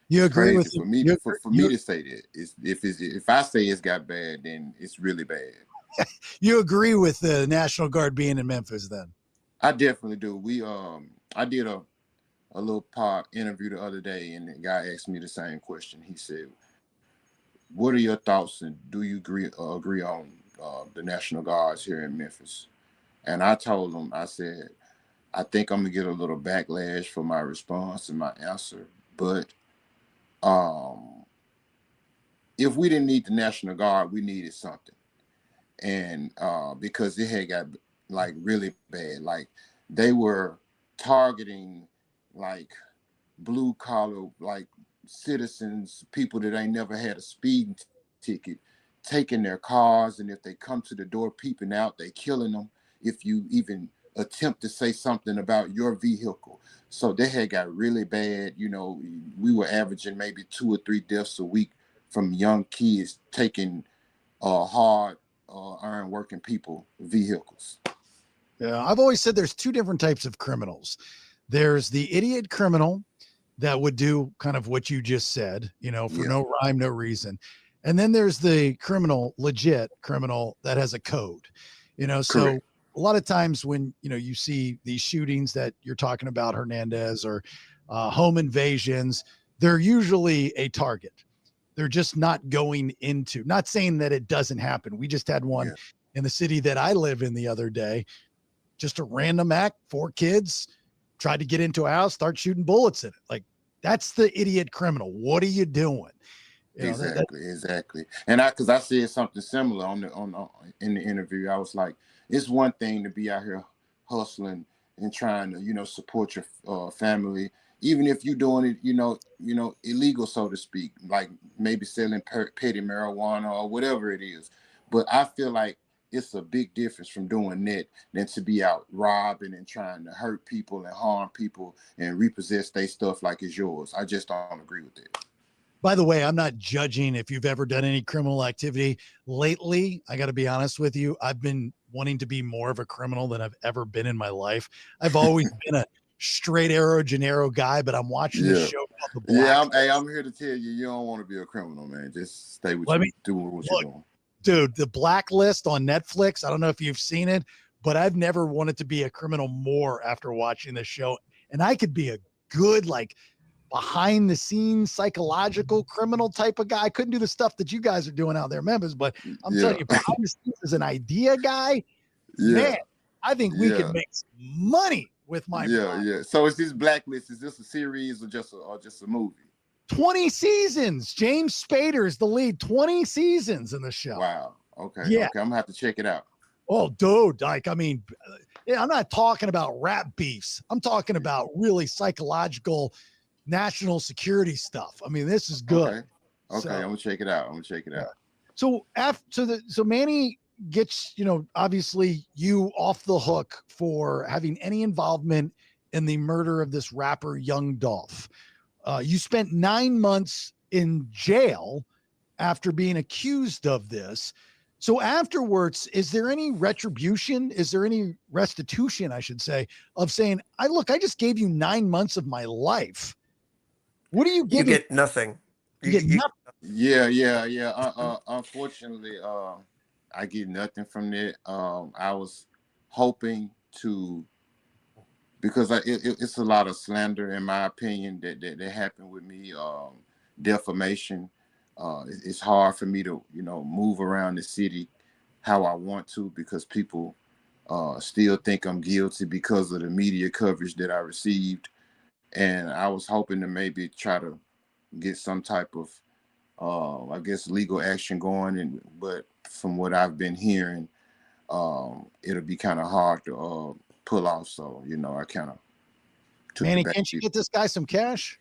you it's agree crazy with for me you, for me to say that. If I say it's got bad, then it's really bad. you agree with the National Guard being in Memphis then? I definitely do. I did a little part interview the other day, and the guy asked me the same question. He said, "What are your thoughts, and do you agree on the National Guards here in Memphis?" And I told him, I said, I think I'm gonna get a little backlash for my response and my answer, but um, if we didn't need the National Guard, we needed something, and because it had got like really bad, like they were targeting like blue collar like citizens, people that ain't never had a speeding ticket, taking their cars, and if they come to the door peeping out, they killing them if you even attempt to say something about your vehicle. So they had got really bad. You know, we were averaging maybe 2 or 3 deaths a week from young kids taking hard earned working people vehicles. Yeah, I've always said there's two different types of criminals. There's the idiot criminal that would do kind of what you just said, you know, for Yeah, no rhyme, no reason. And then there's the criminal, legit criminal that has a code, you know. So correct. a lot of times when, you know, you see these shootings that you're talking about, Hernandez, or home invasions, they're usually a target. They're just not going into, not saying that it doesn't happen. We just had one Yeah, in the city that I live in the other day, just a random act, 4 kids tried to get into a house, start shooting bullets in it. Like, that's the idiot criminal. What are you doing? You know, exactly. And because I said something similar in the interview, I was like, it's one thing to be out here hustling and trying to, you know, support your family, even if you're doing it, illegal, so to speak, like maybe selling petty marijuana or whatever it is. But I feel like it's a big difference from doing that than to be out robbing and trying to hurt people and harm people and repossess their stuff like it's yours. I just don't agree with it. by the way, I'm not judging if you've ever done any criminal activity lately. I got to be honest with you. I've been wanting to be more of a criminal than I've ever been in my life. I've always been a straight arrow Gennaro guy, but I'm watching this Yeah. show called The Yeah, Black. I'm here to tell you, you don't want to be a criminal, man. Just stay with Let you, me doing what look, you're doing. dude, The Blacklist on Netflix. I don't know if you've seen it, but I've never wanted to be a criminal more after watching this show. And I could be a good, like, behind the scenes psychological criminal type of guy. I couldn't do the stuff that you guys are doing out there, members, but I'm Yeah, telling you, behind the scenes as an idea guy, yeah, man, I think we yeah, could make some money with my mind. yeah. So is this Blacklist? Is this a series or just a movie? 20 seasons. James Spader is the lead. 20 seasons in the show. Wow. Okay, Yeah. okay. I'm gonna have to check it out. Oh, dude, like, I mean, yeah, I'm not talking about rap beefs. I'm talking about really psychological national security stuff. I mean, this is good. Okay, okay. I'm gonna check it out. So so Manny gets, you know, obviously you off the hook for having any involvement in the murder of this rapper Young Dolph. You spent 9 months in jail after being accused of this. So afterwards, is there any retribution? Is there any restitution, I should say, of saying, I just gave you 9 months of my life. What are you You getting? get nothing. You get nothing. Yeah. Unfortunately, I get nothing from that. I was hoping to, because it's a lot of slander, in my opinion, that happened with me. Defamation. It's hard for me to, move around the city how I want to, because people still think I'm guilty because of the media coverage that I received. And I was hoping to maybe try to get some type of, I guess, legal action going. But from what I've been hearing, it'll be kind of hard to pull off. So, I kind of took Manny, it back. can't you get this guy some cash?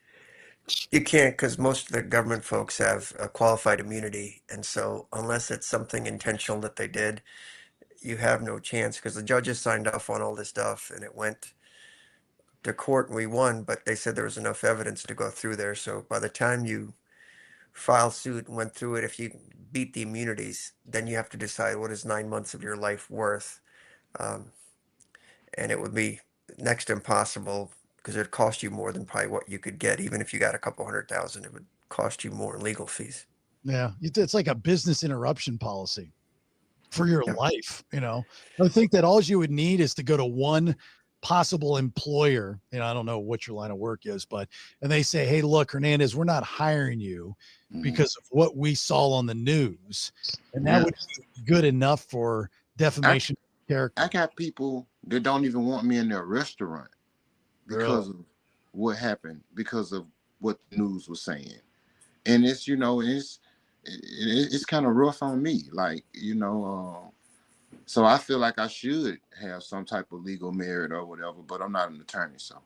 You can't, because most of the government folks have a qualified immunity, and so unless it's something intentional that they did, you have no chance. Because the judges signed off on all this stuff, and it went to court, and we won. But they said there was enough evidence to go through there. So by the time you file suit and went through it, if you beat the immunities, then you have to decide what is 9 months of your life worth, um, and it would be next to impossible, because it'd cost you more than probably what you could get. Even if you got a couple 100,000, it would cost you more in legal fees. Yeah, it's like a business interruption policy for your Yeah. life. I think that all you would need is to go to one possible employer. I don't know what your line of work is, and they say, hey, look, Hernandez, we're not hiring you because of what we saw on the news. And that would be good enough for defamation of character. I got people that don't even want me in their restaurant because of what happened, because of what the news was saying. And it's, it's kind of rough on me. Like, so I feel like I should have some type of legal merit or whatever, but I'm not an attorney. So.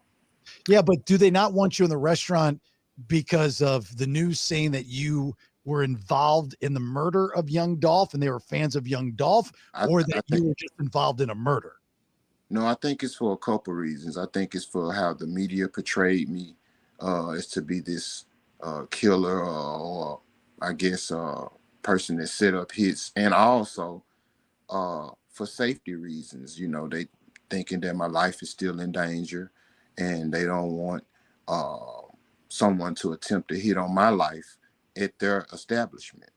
Yeah, but do they not want you in the restaurant because of the news saying that you were involved in the murder of young Dolph and they were fans of young Dolph, or that you were just involved in a murder? No, I think it's for a couple reasons. I think it's for how the media portrayed me as to be this killer, or I guess person that set up hits, and also for safety reasons. They thinking that my life is still in danger, and they don't want someone to attempt to hit on my life at their establishment.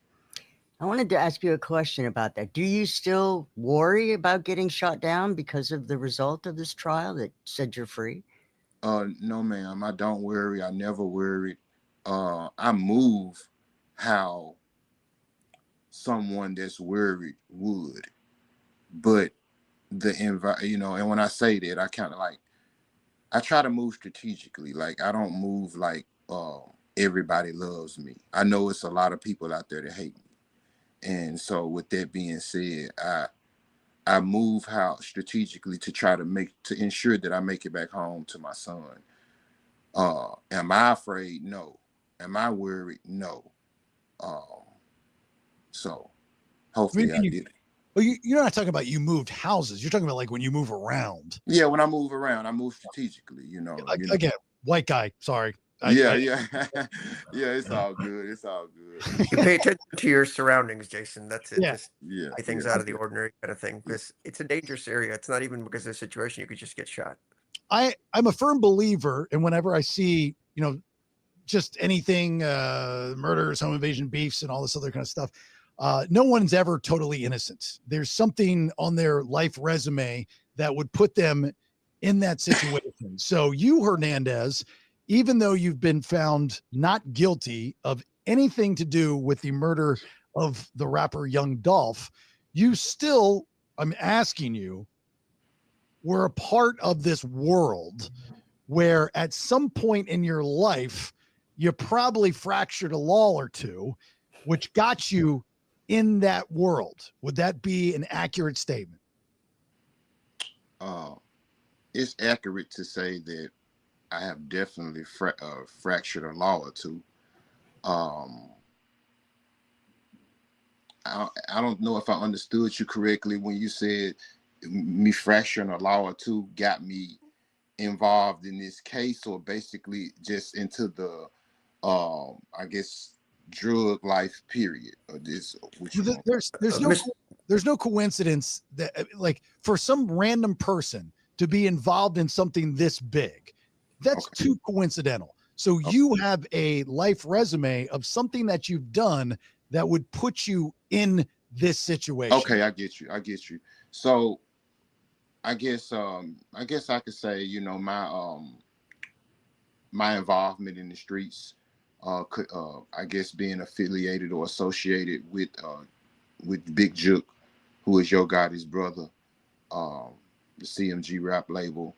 I wanted to ask you a question about that. Do you still worry about getting shot down because of the result of this trial that said you're free? No, ma'am. I don't worry. I never worried. I move how someone that's worried would, but and when I say that, I kind of like, I try to move strategically. Like, I don't move like everybody loves me. I know it's a lot of people out there that hate me. And so with that being said, I move how strategically to try to ensure that I make it back home to my son. Am I afraid? No. Am I worried? No. So hopefully I did. Well, you're not talking about you moved houses. You're talking about like when you move around. Yeah, when I move around, I move strategically. Again, white guy. Sorry. Yeah. It's all good. It's all good. You pay attention to your surroundings, Jason. That's it. Yeah. Just things out of the ordinary kind of thing, because it's a dangerous area. It's not even because of the situation. You could just get shot. I'm a firm believer, and whenever I see, just anything, murders, home invasion, beefs, and all this other kind of stuff, no one's ever totally innocent. There's something on their life resume that would put them in that situation. So you, Hernandez, even though you've been found not guilty of anything to do with the murder of the rapper Young Dolph, you still, I'm asking you, were a part of this world where at some point in your life, you probably fractured a law or two, which got you in that world. Would that be an accurate statement? It's accurate to say that I have definitely fractured a law or two. I don't know if I understood you correctly when you said me fracturing a law or two got me involved in this case, or basically just into the I guess drug life, period. Or this, which you Th- want? there's no Mis- there's no coincidence that like for some random person to be involved in something this big, that's Okay. too coincidental. So Okay. you have a life resume of something that you've done that would put you in this situation. Okay, I get you. I get you. So I guess I could say, my involvement in the streets, could I guess being affiliated or associated with Big Juke, who is Yo Gotti's brother, um, the CMG rap label.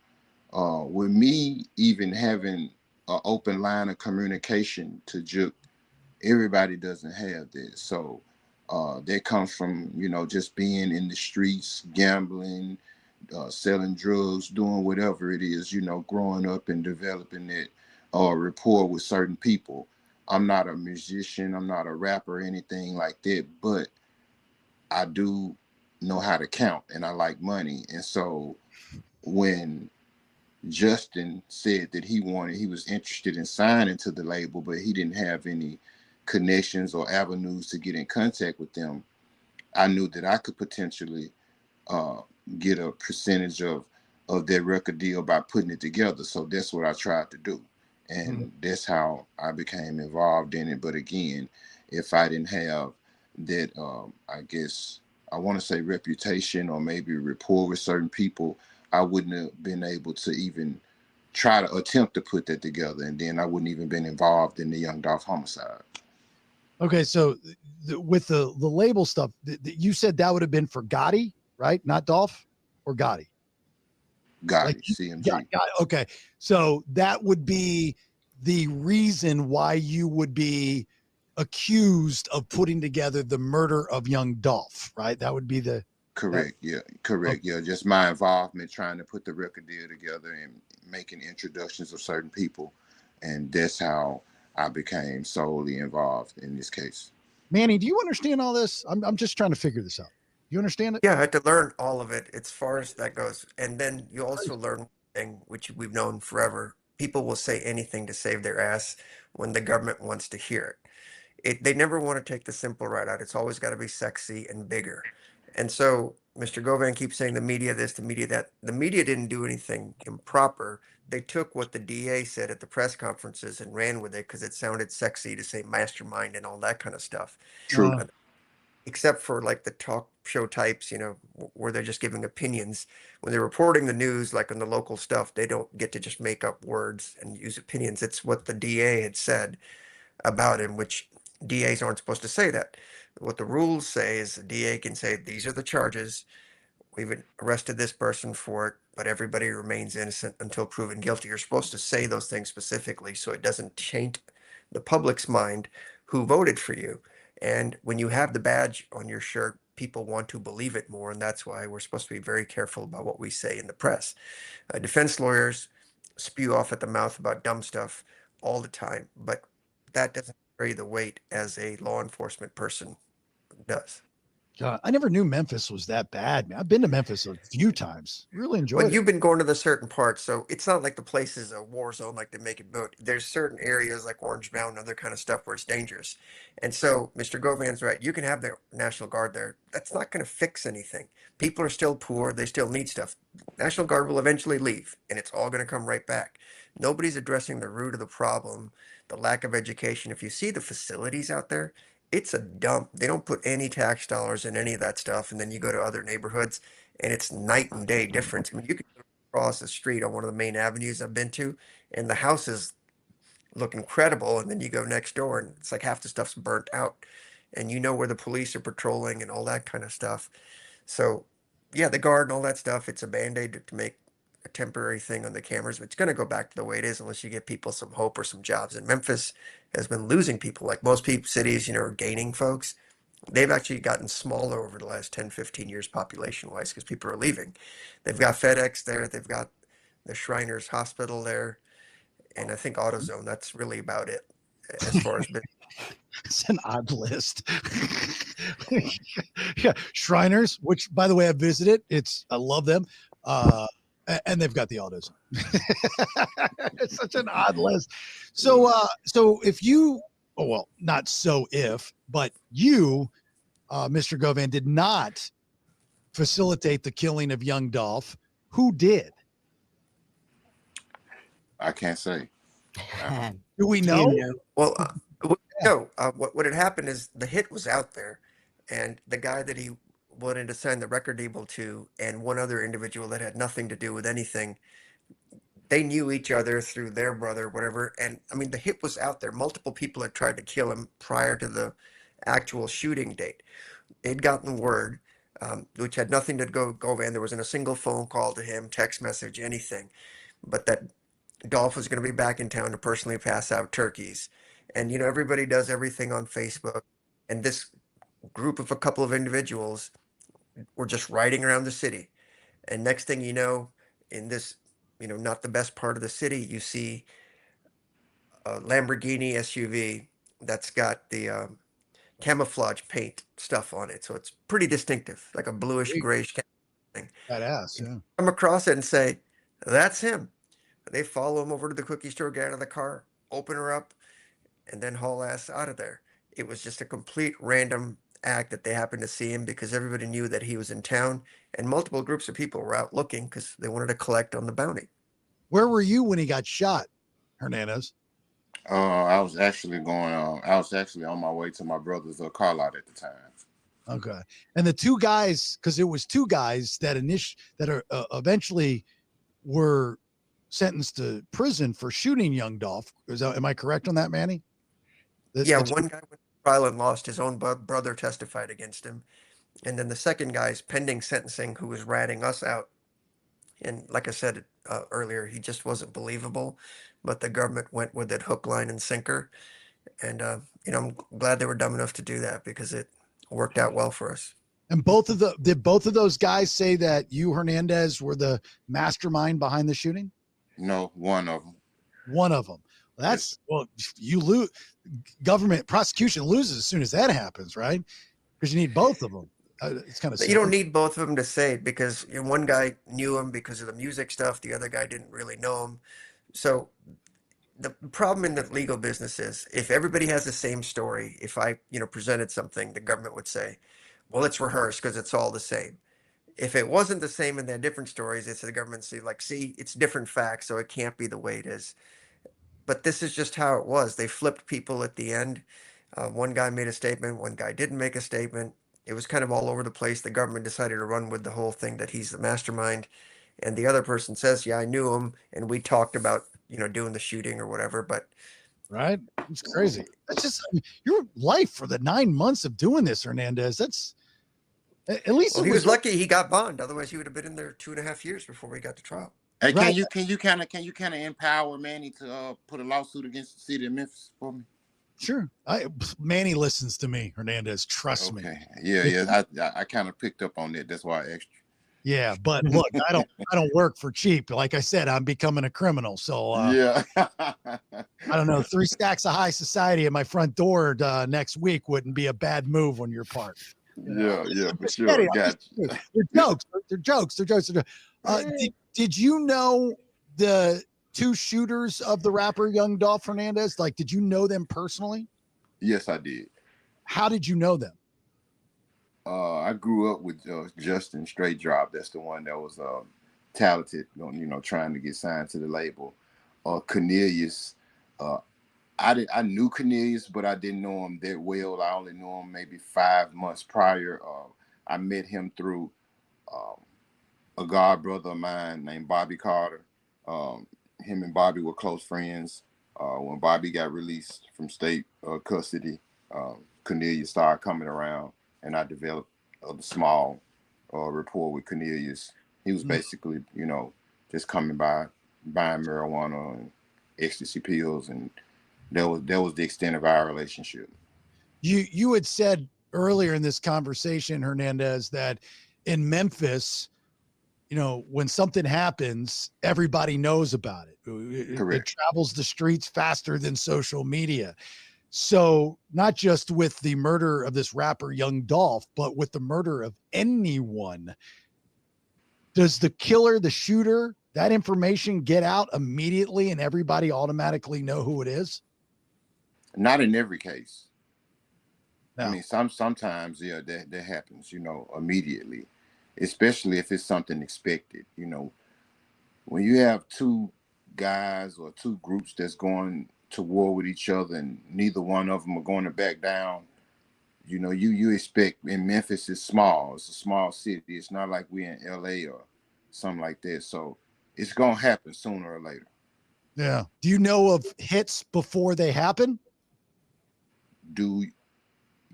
With me even having an open line of communication to Juke, everybody doesn't have this. So that comes from, just being in the streets, gambling, selling drugs, doing whatever it is, growing up and developing that rapport with certain people. I'm not a musician, I'm not a rapper or anything like that, but I do know how to count and I like money. And so when Justin said that he was interested in signing to the label, but he didn't have any connections or avenues to get in contact with them, I knew that I could potentially uh, get a percentage of their record deal by putting it together. So that's what I tried to do, and that's how I became involved in it. But again, if I didn't have that, I guess I want to say reputation or maybe rapport with certain people, I wouldn't have been able to even try to attempt to put that together, and then I wouldn't even been involved in the Young Dolph homicide. Okay, so with the label stuff, you said that would have been for Gotti, right? Not Dolph or Gotti. Got Like it, CMG. okay, so that would be the reason why you would be accused of putting together the murder of young Dolph, right? That would be the Correct. Yeah. Correct. Yeah. Just my involvement trying to put the record deal together and making introductions of certain people. And that's how I became solely involved in this case. Manny, do you understand all this? I'm just trying to figure this out. You understand it? Yeah, I had to learn all of it as far as that goes. And then you also learn one thing, which we've known forever. People will say anything to save their ass when the government wants to hear it. They never want to take the simple route out. It's always got to be sexy and bigger. And so Mr. Govan keeps saying the media this, the media that. The media didn't do anything improper. They took what the DA said at the press conferences and ran with it because it sounded sexy to say mastermind and all that kind of stuff. True. Except for like the talk show types, where they're just giving opinions. When they're reporting the news, like on the local stuff, they don't get to just make up words and use opinions. It's what the DA had said about him, which DAs aren't supposed to say that. What the rules say is the DA can say, these are the charges. We've arrested this person for it, but everybody remains innocent until proven guilty. You're supposed to say those things specifically so it doesn't taint the public's mind who voted for you. And when you have the badge on your shirt, people want to believe it more. And that's why we're supposed to be very careful about what we say in the press. Defense lawyers spew off at the mouth about dumb stuff all the time, but that doesn't carry the weight as a law enforcement person does. God, I never knew Memphis was that bad, man. I've been to Memphis a few times. Really enjoyed But it. you've been going to the certain parts, so it's not like the place is a war zone like they make it. But there's certain areas like Orange Mountain, other kind of stuff where it's dangerous. And so Mr. Govan's right. You can have the National Guard there. That's not going to fix anything. People are still poor. They still need stuff. National Guard will eventually leave, and it's all going to come right back. Nobody's addressing the root of the problem, the lack of education. If you see the facilities out there, it's a dump. They don't put any tax dollars in any of that stuff. And then you go to other neighborhoods and it's night and day difference. I mean, you can cross the street on one of the main avenues I've been to, and the houses look incredible. And then you go next door, and it's like half the stuff's burnt out, and you know where the police are patrolling and all that kind of stuff. So, yeah, the guard and all that stuff, it's a band-aid to make a temporary thing on the cameras, but it's going to go back to the way it is unless you get people some hope or some jobs. And Memphis has been losing people, like most people, cities, are gaining folks. They've actually gotten smaller over the last 10, 15 years population wise because people are leaving. They've got FedEx there, they've got the Shriners Hospital there, and I think AutoZone. That's really about it as far as business. It's an odd list. Yeah, Shriners, which by the way I visited. I love them. And they've got the autos. It's such an odd list. So if you oh, well, not so if, but you, Mr. Govan, did not facilitate the killing of young Dolph. Who did? I can't say. Do we Do know? you know? Well, Yeah. no. What had happened is the hit was out there, and the guy that he wanted to sign the record label to, and one other individual that had nothing to do with anything, they knew each other through their brother, whatever. And I mean, the hit was out there. Multiple people had tried to kill him prior to the actual shooting date. They'd gotten word, which had nothing to go over, and there wasn't a single phone call to him, text message, anything, but that Dolph was going to be back in town to personally pass out turkeys. And, everybody does everything on Facebook. And this group of a couple of individuals were just riding around the city. And next thing you know, in this, not the best part of the city, you see a Lamborghini SUV that's got the camouflage paint stuff on it. So it's pretty distinctive, like a bluish grayish thing. Badass, yeah. Come across it and say, that's him. They follow him over to the cookie store, get out of the car, open her up, and then haul ass out of there. It was just a complete random act that they happened to see him because everybody knew that he was in town, and multiple groups of people were out looking because they wanted to collect on the bounty. Where were you when he got shot, Hernandez? I was actually on my way to my brother's car lot at the time. Okay. And the two guys, because it was two guys that eventually were sentenced to prison for shooting young Dolph. Am I correct on that, Manny? Yeah, one guy went to trial and lost. His own brother testified against him. And then the second guy's pending sentencing, who was ratting us out. And like I said earlier, he just wasn't believable. But the government went with it hook, line, and sinker. And, I'm glad they were dumb enough to do that because it worked out well for us. And did both of those guys say that you, Hernandez, were the mastermind behind the shooting? No, one of them. One of them. You lose. Government prosecution loses as soon as that happens, right? Because you need both of them. It's kind of. You don't need both of them to say it because one guy knew him because of the music stuff. The other guy didn't really know him. So the problem in the legal business is if everybody has the same story, if I, presented something, the government would say, well, it's rehearsed because it's all the same. If it wasn't the same and they had different stories, it's the government say see, it's different facts, so it can't be the way it is. But this is just how it was. They flipped people at the end. One guy made a statement, one guy didn't make a statement. It was kind of all over the place. The government decided to run with the whole thing that he's the mastermind. And the other person says, yeah, I knew him. And we talked about, doing the shooting or whatever. But right. It's crazy. That's just your life for the 9 months of doing this, Hernandez. That's at least he was lucky he got bond. Otherwise, he would have been in there 2.5 years before we got to trial. Hey, Right. can you kind of empower Manny to put a lawsuit against the city of Memphis for me? Sure. Manny listens to me, Hernandez. Trust me. Yeah. I kind of picked up on that. That's why I asked you. Yeah, but look, I don't work for cheap. Like I said, I'm becoming a criminal. So yeah. I don't know. 3 stacks of high society at my front door next week wouldn't be a bad move on your part. Yeah, for sure. They're jokes. They're jokes. Did you know the 2 shooters of the rapper Young Dolph Hernandez? Like, did you know them personally? Yes, I did. How did you know them? I grew up with Justin Straight Drop. That's the one that was talented, trying to get signed to the label. Cornelius, I knew Cornelius, but I didn't know him that well. I only knew him maybe 5 months prior. I met him through a god brother of mine named Bobby Carter. Him and Bobby were close friends. When Bobby got released from state custody, Cornelius started coming around, and I developed a small rapport with Cornelius. He was basically, just coming by, buying marijuana and ecstasy pills, and that was the extent of our relationship. You had said earlier in this conversation, Hernandez, that in Memphis, when something happens, everybody knows about it. It travels the streets faster than social media. So not just with the murder of this rapper Young Dolph, but with the murder of anyone, does the killer, the shooter, that information get out immediately and everybody automatically know who it is? Not in every case. I No. mean, sometimes, yeah, that happens, you know, immediately, especially if it's something expected. You know, when you have two guys or two groups that's going to war with each other, and neither one of them are going to back down. You know, you expect. In Memphis, it's small. It's a small city. It's not like we're in LA or something like that. So it's gonna happen sooner or later. Yeah. Do you know of hits before they happen? Do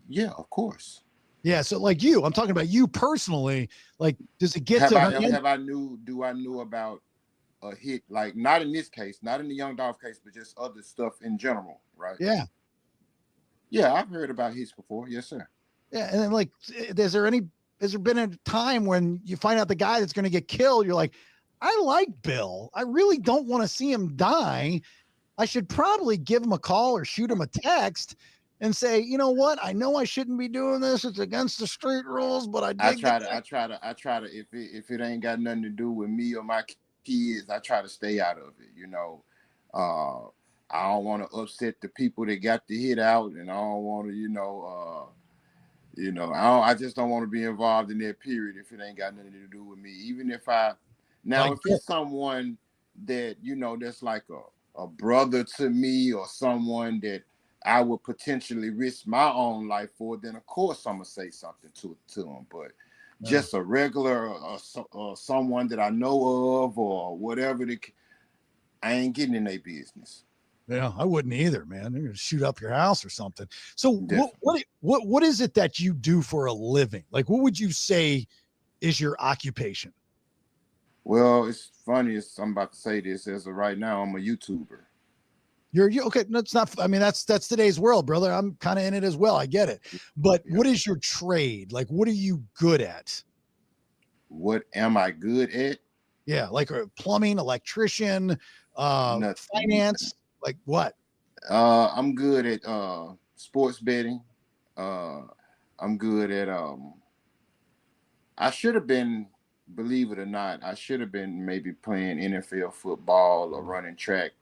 Yeah, of course. Yeah. So like you, I'm talking about you personally. Like, does it get Have to I her have, end? have I knew do I knew about a hit, like not in this case, not in the Young Dolph case, but just other stuff in general, right? Yeah. Yeah, I've heard about hits before. Yes, sir. Yeah. And then like, has there been a time when you find out the guy that's going to get killed? You're like, I like Bill. I really don't want to see him die. I should probably give him a call or shoot him a text and say, you know what? I know I shouldn't be doing this. It's against the street rules, but I dig the guy. I try to, if it ain't got nothing to do with me or my kids, I try to stay out of it. You know, uh, I don't want to upset the people that got the hit out, and I don't want to, I just don't want to be involved in that period if it ain't got nothing to do with me. Even if Like, if it's someone that, that's like a brother to me, or someone that I would potentially risk my own life for, then of course I'm gonna say something to them. But just a regular someone that I know of or whatever, I ain't getting in their business. yeah, I wouldn't either, man. They're gonna shoot up your house or something. So Definitely. what is it that you do for a living? Like, what would you say is your occupation? Well, it's funny. I'm about to say this. As of right now, I'm a YouTuber. You okay? No, it's not. I mean, that's today's world, brother. I'm kind of in it as well. I get it. But Yeah. what is your trade? Like, what are you good at? What am I good at? Yeah, like plumbing, electrician, Nothing. finance. Like what? I'm good at sports betting. Uh, I'm good at I should have been, believe it or not, I should have been maybe playing NFL football or running track.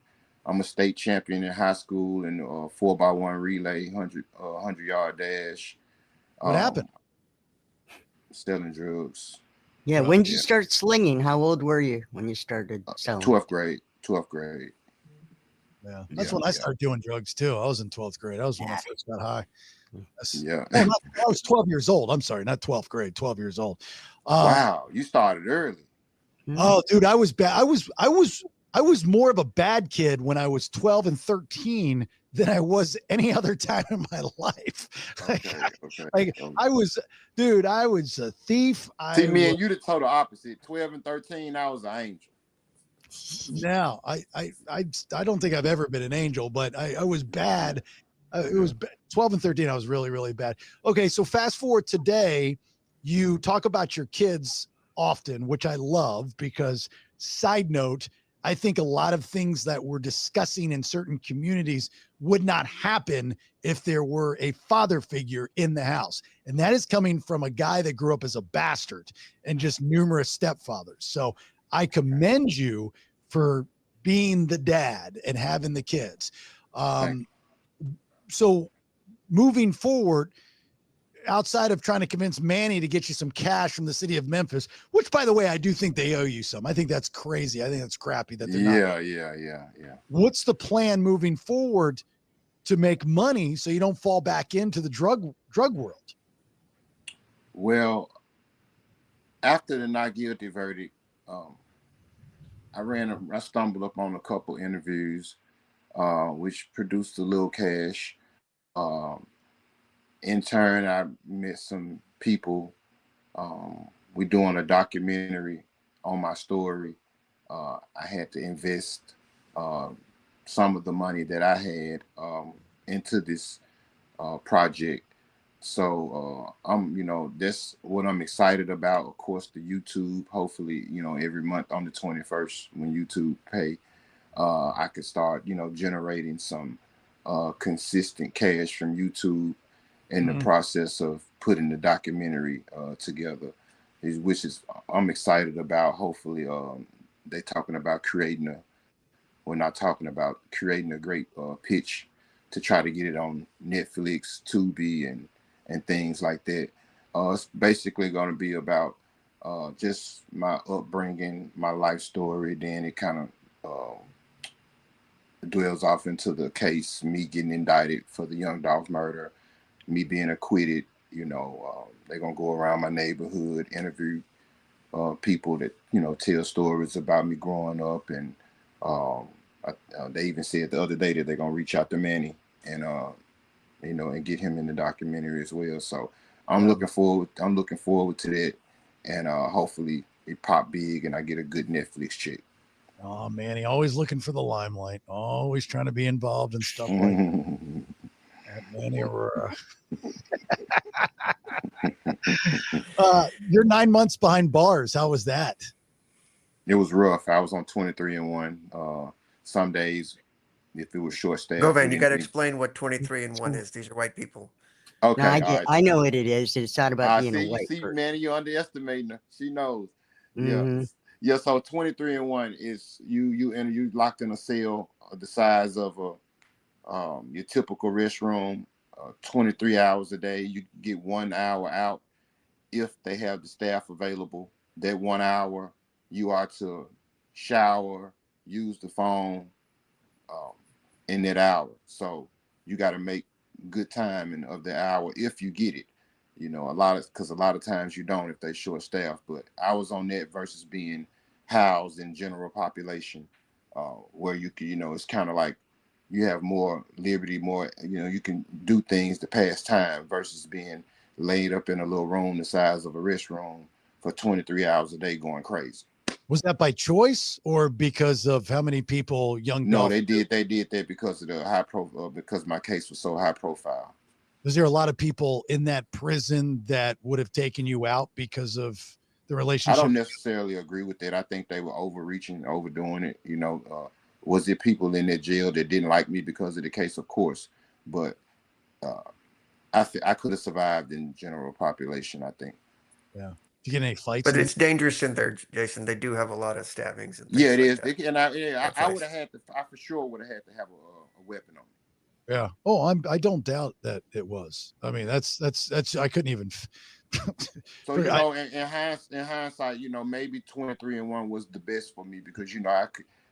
I'm a state champion in high school in 4x1 relay, 100-yard dash. What happened? Selling drugs. Yeah. When did you start slinging? How old were you when you started selling? 12th grade. 12th grade. Yeah, that's when I started doing drugs too. I was in 12th grade. I was when I first got high. I was 12 years old. I'm sorry, not 12th grade. 12 years old. Wow, you started early. Oh, dude, I was bad. I was more of a bad kid when I was 12 and 13 than I was any other time in my life. I was a thief. See, me and you the total opposite. 12 and 13, I was an angel. No, I don't think I've ever been an angel, but I was bad. It was 12 and 13. I was really, really bad. Okay. So fast forward today, you talk about your kids often, which I love because, side note, I think a lot of things that we're discussing in certain communities would not happen if there were a father figure in the house. And that is coming from a guy that grew up as a bastard and just numerous stepfathers. So I commend you for being the dad and having the kids. So moving forward, outside of trying to convince Manny to get you some cash from the city of Memphis, which, by the way, I do think they owe you some. I think that's crazy. I think that's crappy that they're not. Yeah. What's the plan moving forward to make money so you don't fall back into the drug world? Well, after the not guilty verdict, I stumbled up on a couple interviews, which produced a little cash. In turn, I met some people. We're doing a documentary on my story. I had to invest some of the money that I had into this project. So that's what I'm excited about. Of course, the YouTube. Hopefully, every month on the 21st, when YouTube pay, I could start, generating some consistent cash from YouTube in the process of putting the documentary together, which is I'm excited about. Hopefully, they're talking about creating a great pitch to try to get it on Netflix, Tubi, and things like that. It's basically going to be about just my upbringing, my life story. Then it kind of dwells off into the case, me getting indicted for the Young Dolph murder, me being acquitted. They're going to go around my neighborhood, interview people that, tell stories about me growing up. And they even said the other day that they're going to reach out to Manny and, and get him in the documentary as well. So I'm looking forward to that. And hopefully it pop big and I get a good Netflix check. Oh, Manny, always looking for the limelight, always trying to be involved in stuff like that. Manny Aurora. You're 9 months behind bars. How was that? It was rough. I was on 23-1. Some days, if it was short staff. Govan, you got to explain what 23-1 is. These are white people. Okay. No, I know what it is. It's not about being a white person. Manny, you're underestimating her. She knows. Mm-hmm. Yeah. So 23-1 is you locked in a cell the size of your typical restroom, 23 hours a day. You get 1 hour out if they have the staff available. That 1 hour you are to shower, use the phone in that hour. So you got to make good time of the hour if you get it. Because a lot of times you don't if they short staff. But I was on that versus being housed in general population, where you can, it's kind of like you have more liberty, more, you can do things to pass time versus being laid up in a little room the size of a restroom for 23 hours a day going crazy. Was that by choice or because of how many people No, they did that because of the because my case was so high profile. Was there a lot of people in that prison that would have taken you out because of the relationship? I don't necessarily agree with that. I think they were overreaching, overdoing it. Was it people in that jail that didn't like me because of the case? Of course, but I could have survived in general population, I think. Yeah. Did you get any fights? But it's dangerous in there, Jason. They do have a lot of stabbings. And yeah, it is. That. I would have had to. I for sure would have had to have a weapon on me. Yeah. Oh, I don't doubt that it was. I mean, that's I couldn't even. So in hindsight, maybe 23-1 was the best for me because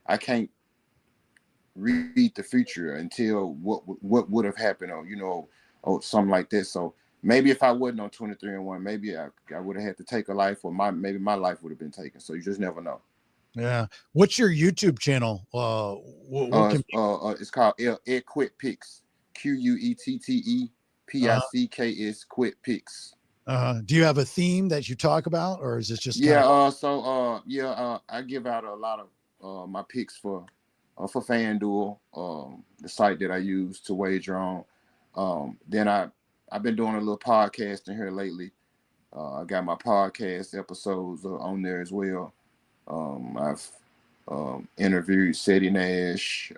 I can't read the future until what would have happened or something like that. So maybe if I wasn't on 23-1, maybe I would have had to take a life, or maybe my life would have been taken. So you just never know. Yeah. What's your YouTube channel? It's called Ed Quit Pics. QUETTEPICKS Quit Pics. Do you have a theme that you talk about, or is this just I give out a lot of my picks for FanDuel, the site that I use to wager on. Then I've been doing a little podcasting here lately. I got my podcast episodes on there as well. I've interviewed Seti Nash,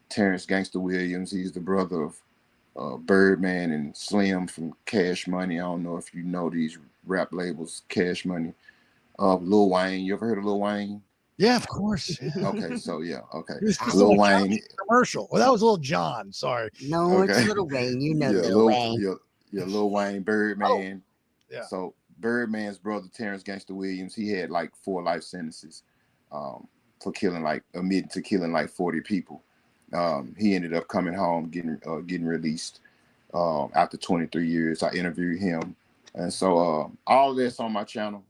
Terrence Gangster Williams. He's the brother of Birdman and Slim from Cash Money. I don't know if you know these rap labels, Cash Money. Lil Wayne. You ever heard of Lil Wayne? Yeah, of course. Okay, so yeah, okay. Lil Wayne commercial. Well, that was Lil John. Sorry. No, it's Lil Wayne. Lil Wayne. Lil Wayne, Birdman. Oh, yeah. So Birdman's brother, Terrence Gangster Williams, he had like 4 life sentences for admitting to killing like 40 people. He ended up coming home, getting released after 23 years. I interviewed him, and so all this on my channel.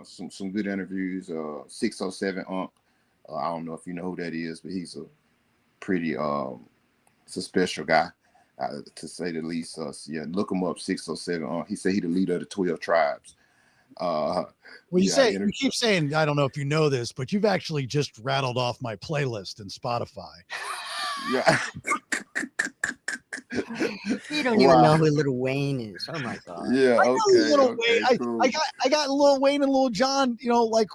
Some good interviews. 607 Unc. I don't know if you know who that is, but he's a pretty it's a special guy, to say the least. Look him up. 607 Unc. He said he the leader of the 12 tribes. You keep saying, I don't know if you know this, but you've actually just rattled off my playlist in Spotify. Yeah. You don't even know who Lil Wayne is. Oh my god. Yeah. Okay. Cool. I got Lil Wayne and Lil John. Like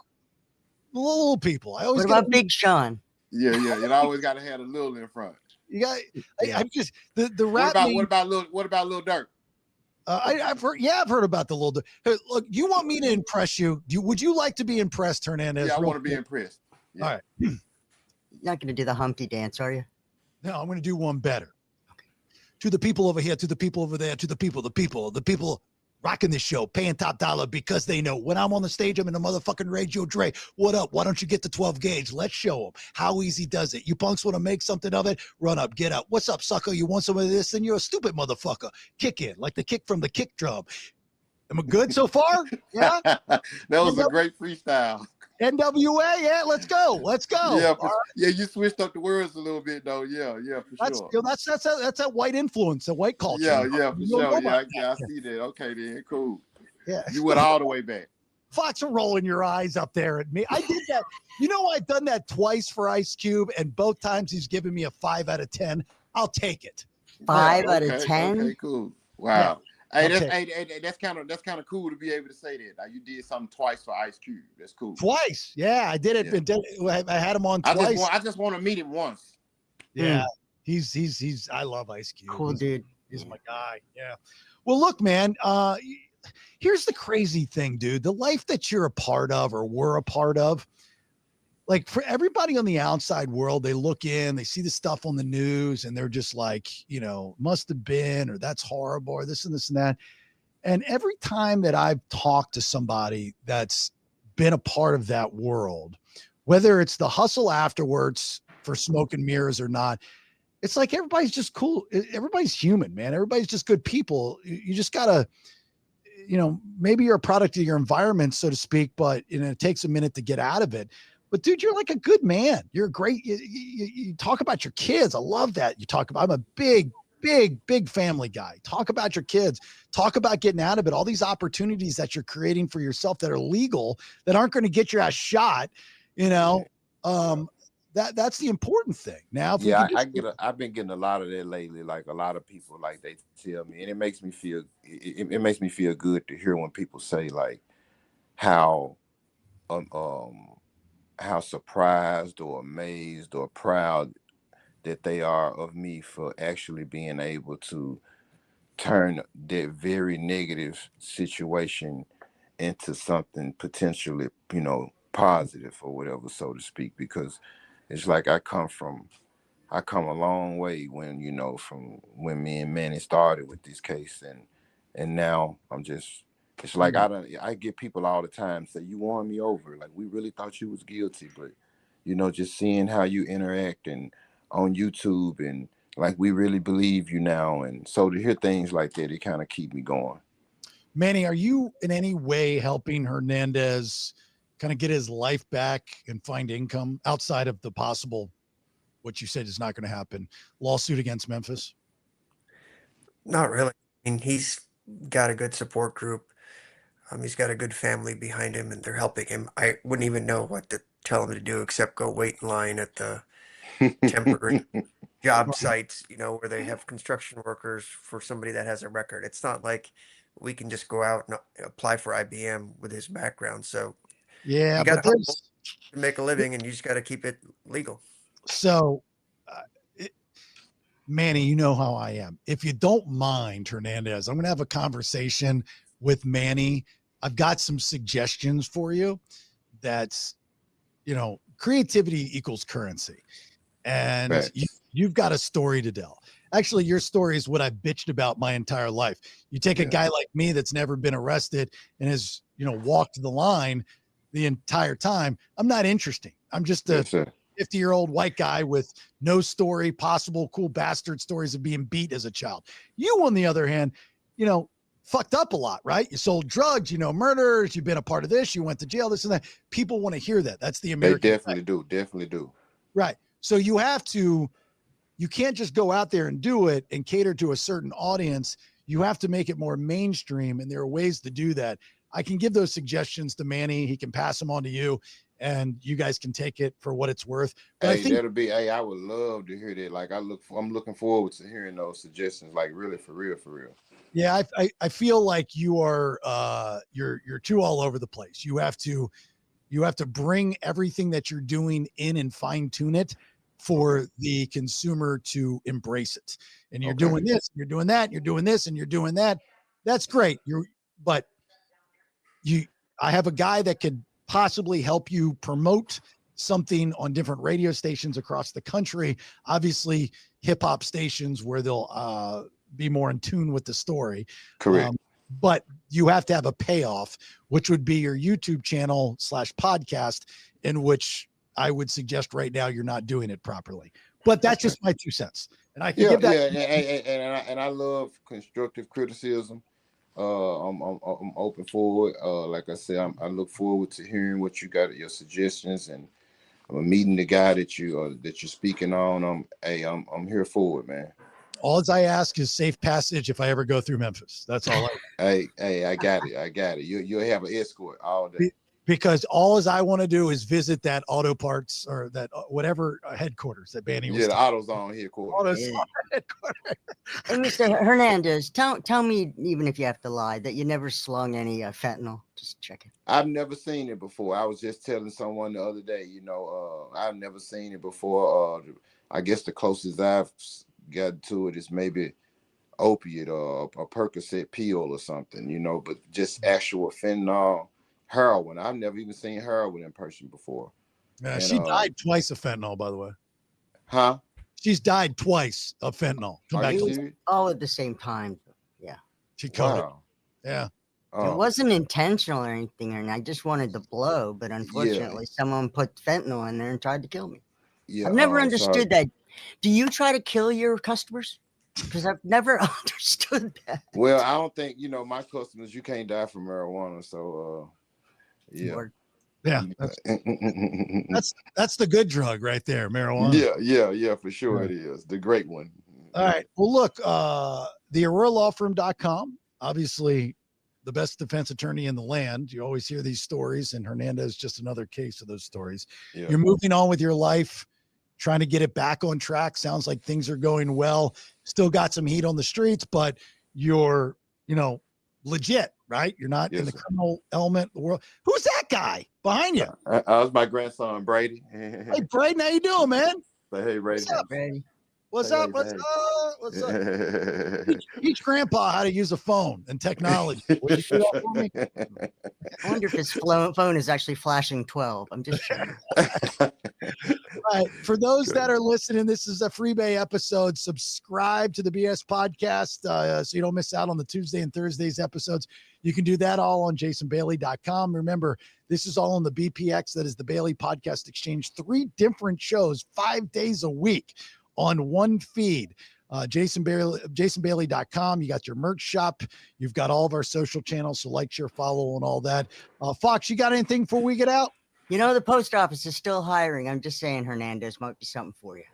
little people. What about Big Sean? Yeah. You always got to have a little in front. You got. I just the rap. What about Lil Durk? I've heard about the Lil Durk. Hey, look, you want me to impress you? Would you like to be impressed, Hernandez? Yeah, I want to be impressed. Yeah. All right. You're not going to do the Humpty dance, are you? No, I'm going to do one better. Okay. To the people over here, to the people over there, to the people rocking this show, paying top dollar because they know when I'm on the stage, I'm in a motherfucking Radio Dre. What up? Why don't you get the 12 gauge? Let's show them how easy does it. You punks want to make something of it? Run up, get up. What's up, sucker? You want some of this? Then you're a stupid motherfucker. Kick in, like the kick from the kick drum. Am I good so far? Yeah. That was a great freestyle. NWA, yeah, let's go. Yeah, yeah, you switched up the words a little bit though. Yeah, for sure. That's that white influence, a white culture. Yeah, for sure. Yeah, I see that. Okay, then, cool. Yeah, you went all the way back. Fox are rolling your eyes up there at me. I did that. I've done that twice for Ice Cube, and both times he's given me a 5 out of 10. I'll take it. 5 out of 10. Okay, cool. Wow. Yeah. That's That's kind of cool to be able to say that. Now, you did something twice for Ice Cube. That's cool. Twice, yeah, I did it. Yeah. I had him on twice. I just want to meet him once. Yeah, he's. I love Ice Cube. Cool dude. He's my guy. Yeah. Well, look, man. Here's the crazy thing, dude. The life that you're a part of, or were a part of. Like, for everybody on the outside world, they look in, they see the stuff on the news, and they're just like, must have been, or that's horrible, or this and this and that. And every time that I've talked to somebody that's been a part of that world, whether it's the hustle afterwards for smoke and mirrors or not, it's like everybody's just cool. Everybody's human, man. Everybody's just good people. You just gotta, maybe you're a product of your environment, so to speak, but it takes a minute to get out of it. But dude, you're like a good man. You're a great, you talk about your kids. I love that. You talk about, I'm a big family guy. Talk about your kids, talk about getting out of it. All these opportunities that you're creating for yourself that are legal, that aren't going to get your ass shot, that's the important thing. Now, I've been getting a lot of that lately. Like a lot of people, like they tell me, and it makes me feel, it makes me feel good to hear when people say like how surprised or amazed or proud that they are of me for actually being able to turn that very negative situation into something potentially, positive or whatever, so to speak, because it's like I come a long way when, from when me and Manny started with this case, and now I'm just, it's like I get people all the time say, you won me over. Like, we really thought you was guilty, but just seeing how you interact and on YouTube, and like, we really believe you now. And so to hear things like that, it kind of keep me going. Manny, are you in any way helping Hernandez kind of get his life back and find income outside of the possible, what you said is not going to happen, lawsuit against Memphis? Not really. I mean, he's got a good support group. He's got a good family behind him, and they're helping him. I wouldn't even know what to tell him to do except go wait in line at the temporary job sites, where they have construction workers for somebody that has a record. It's not like we can just go out and apply for IBM with his background. So yeah, you got to make a living, and you just got to keep it legal. So, Manny, you know how I am. If you don't mind, Hernandez, I'm going to have a conversation with Manny. I've got some suggestions for you. That's, creativity equals currency. And right. You've got a story to tell. Actually, your story is what I've bitched about my entire life. You take a guy like me that's never been arrested and has, walked the line the entire time. I'm not interesting. I'm just a 50-year-old white guy with no story, possible cool bastard stories of being beat as a child. You, on the other hand, fucked up a lot, right? You sold drugs, murders, you've been a part of this, you went to jail, this and that. People want to hear that. That's the American. They definitely do. Right. So you can't just go out there and do it and cater to a certain audience. You have to make it more mainstream, and there are ways to do that. I can give those suggestions to Manny. He can pass them on to you, and you guys can take it for what it's worth. But I would love to hear that. Like, I'm looking forward to hearing those suggestions, like really for real. Yeah, I feel like you are you're too all over the place. You have to bring everything that you're doing in and fine tune it for the consumer to embrace it. And you're doing this, you're doing that, you're doing this, and you're doing that. That's great. I have a guy that could possibly help you promote something on different radio stations across the country, obviously hip hop stations where they'll be more in tune with the story. Correct. But you have to have a payoff, which would be your YouTube channel / podcast, in which I would suggest right now you're not doing it properly. But that's just my 2 cents. And I can give that. And I love constructive criticism. I'm open for it. Like I said, I look forward to hearing what you got, your suggestions, and I'm meeting the guy that you're speaking on. I'm here for it, man. All I ask is safe passage if I ever go through Memphis. That's all. Hey, I got it. You'll have an escort all day. Because all I want to do is visit that auto parts or that whatever headquarters that Banny was. Yeah, the AutoZone headquarters. Hey, Mr. Hernandez, tell me, even if you have to lie, that you never slung any fentanyl. Just checking. I've never seen it before. I was just telling someone the other day, I've never seen it before. I guess the closest I've got to it is maybe opiate or a Percocet pill or something, but just actual fentanyl. Heroin. I've never even seen heroin in person before. Yeah, she died twice of fentanyl, by the way. Huh? She's died twice of fentanyl. All at the same time. Yeah. She caught it. Yeah. It wasn't intentional or anything, and I just wanted to blow, but unfortunately, someone put fentanyl in there and tried to kill me. Yeah, I've never understood that. Do you try to kill your customers? Because I've never understood that. Well, I don't think, my customers, you can't die from marijuana, so yeah. That's the good drug right there, marijuana. Yeah, for sure it is. The great one. All right. Well, look, the AuroraLawFirm.com, obviously the best defense attorney in the land. You always hear these stories, and Hernandez is just another case of those stories. Yeah. You're moving on with your life, trying to get it back on track. Sounds like things are going well. Still got some heat on the streets, but you're, legit, right? You're not in the criminal element of the world. Who's that guy behind you? That was my grandson, Brady. Hey, Brady, how you doing, man? Hey, Brady. What's up, Brady? What's up? What's up? Teach Grandpa how to use a phone and technology. Would you do that for me? I wonder if his phone is actually flashing 12. I'm just checking. All right. For those that are listening, this is a Freebay episode. Subscribe to the BS podcast so you don't miss out on the Tuesday and Thursdays episodes. You can do that all on jasonbailey.com. Remember, this is all on the BPX. That is the Bailey Podcast Exchange. 3 different shows, 5 days a week on one feed. jasonbailey.com. You got your merch shop. You've got all of our social channels. So like, share, follow, and all that. Fox, you got anything before we get out? The post office is still hiring. I'm just saying, Hernandez might be something for you.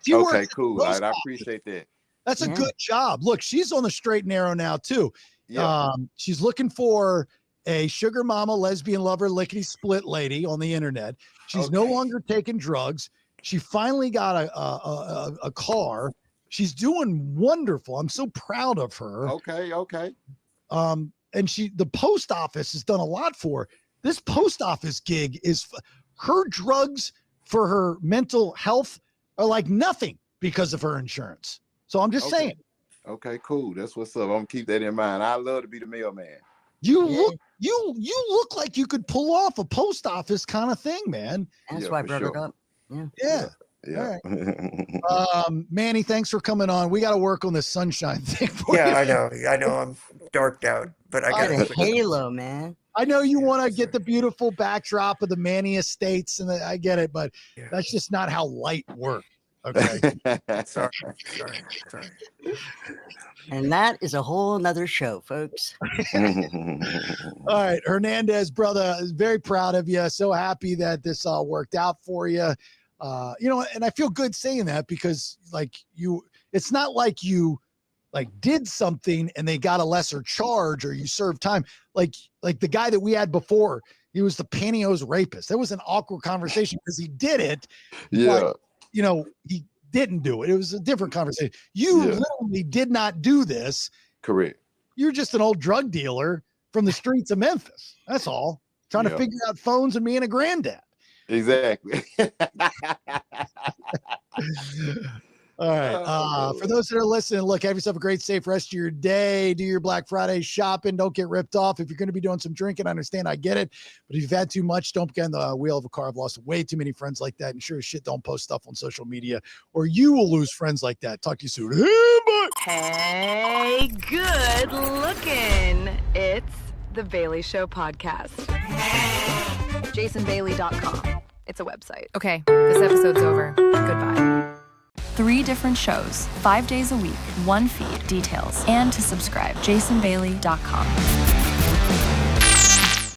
Okay, cool. I appreciate that. That's a good job. Look, she's on the straight and narrow now too. Yeah. She's looking for a sugar mama, lesbian lover, lickety split lady on the internet. She's no longer taking drugs. She finally got a car. She's doing wonderful. I'm so proud of her. Okay. And the post office has done a lot for her. This post office gig is her drugs for her mental health are like nothing because of her insurance. So I'm just saying. Okay, cool. That's what's up. I'm gonna keep that in mind. I love to be the mailman. You look like you could pull off a post office kind of thing, man. That's why I brought it up. Yeah. Yeah. All right. Manny, thanks for coming on. We got to work on this sunshine thing. I know. I'm darked out, but I got a halo, man. I know you want to get the beautiful backdrop of the Manny Estates, and I get it, but that's just not how light works. Okay. Sorry. And that is a whole nother show, folks. All right. Hernandez, brother, very proud of you. So happy that this all worked out for you. And I feel good saying that because it's not like you did something and they got a lesser charge or you served time. Like the guy that we had before, he was the pantyhose rapist. That was an awkward conversation because he did it. Yeah. But, he didn't do it. It was a different conversation. You literally did not do this. Correct. You're just an old drug dealer from the streets of Memphis. That's all. Trying to figure out phones and being a granddad. Exactly. All right. For those that are listening, look, have yourself a great, safe rest of your day. Do your Black Friday shopping. Don't get ripped off. If you're going to be doing some drinking, I understand. I get it. But if you've had too much, don't get on the wheel of a car. I've lost way too many friends like that. And sure as shit, don't post stuff on social media or you will lose friends like that. Talk to you soon. Hey, bye. Hey, good looking. It's the Bailey Show podcast. JasonBailey.com. It's a website. Okay, this episode's over. Goodbye. 3 different shows, 5 days a week, 1 feed, details, and to subscribe, JasonBailey.com.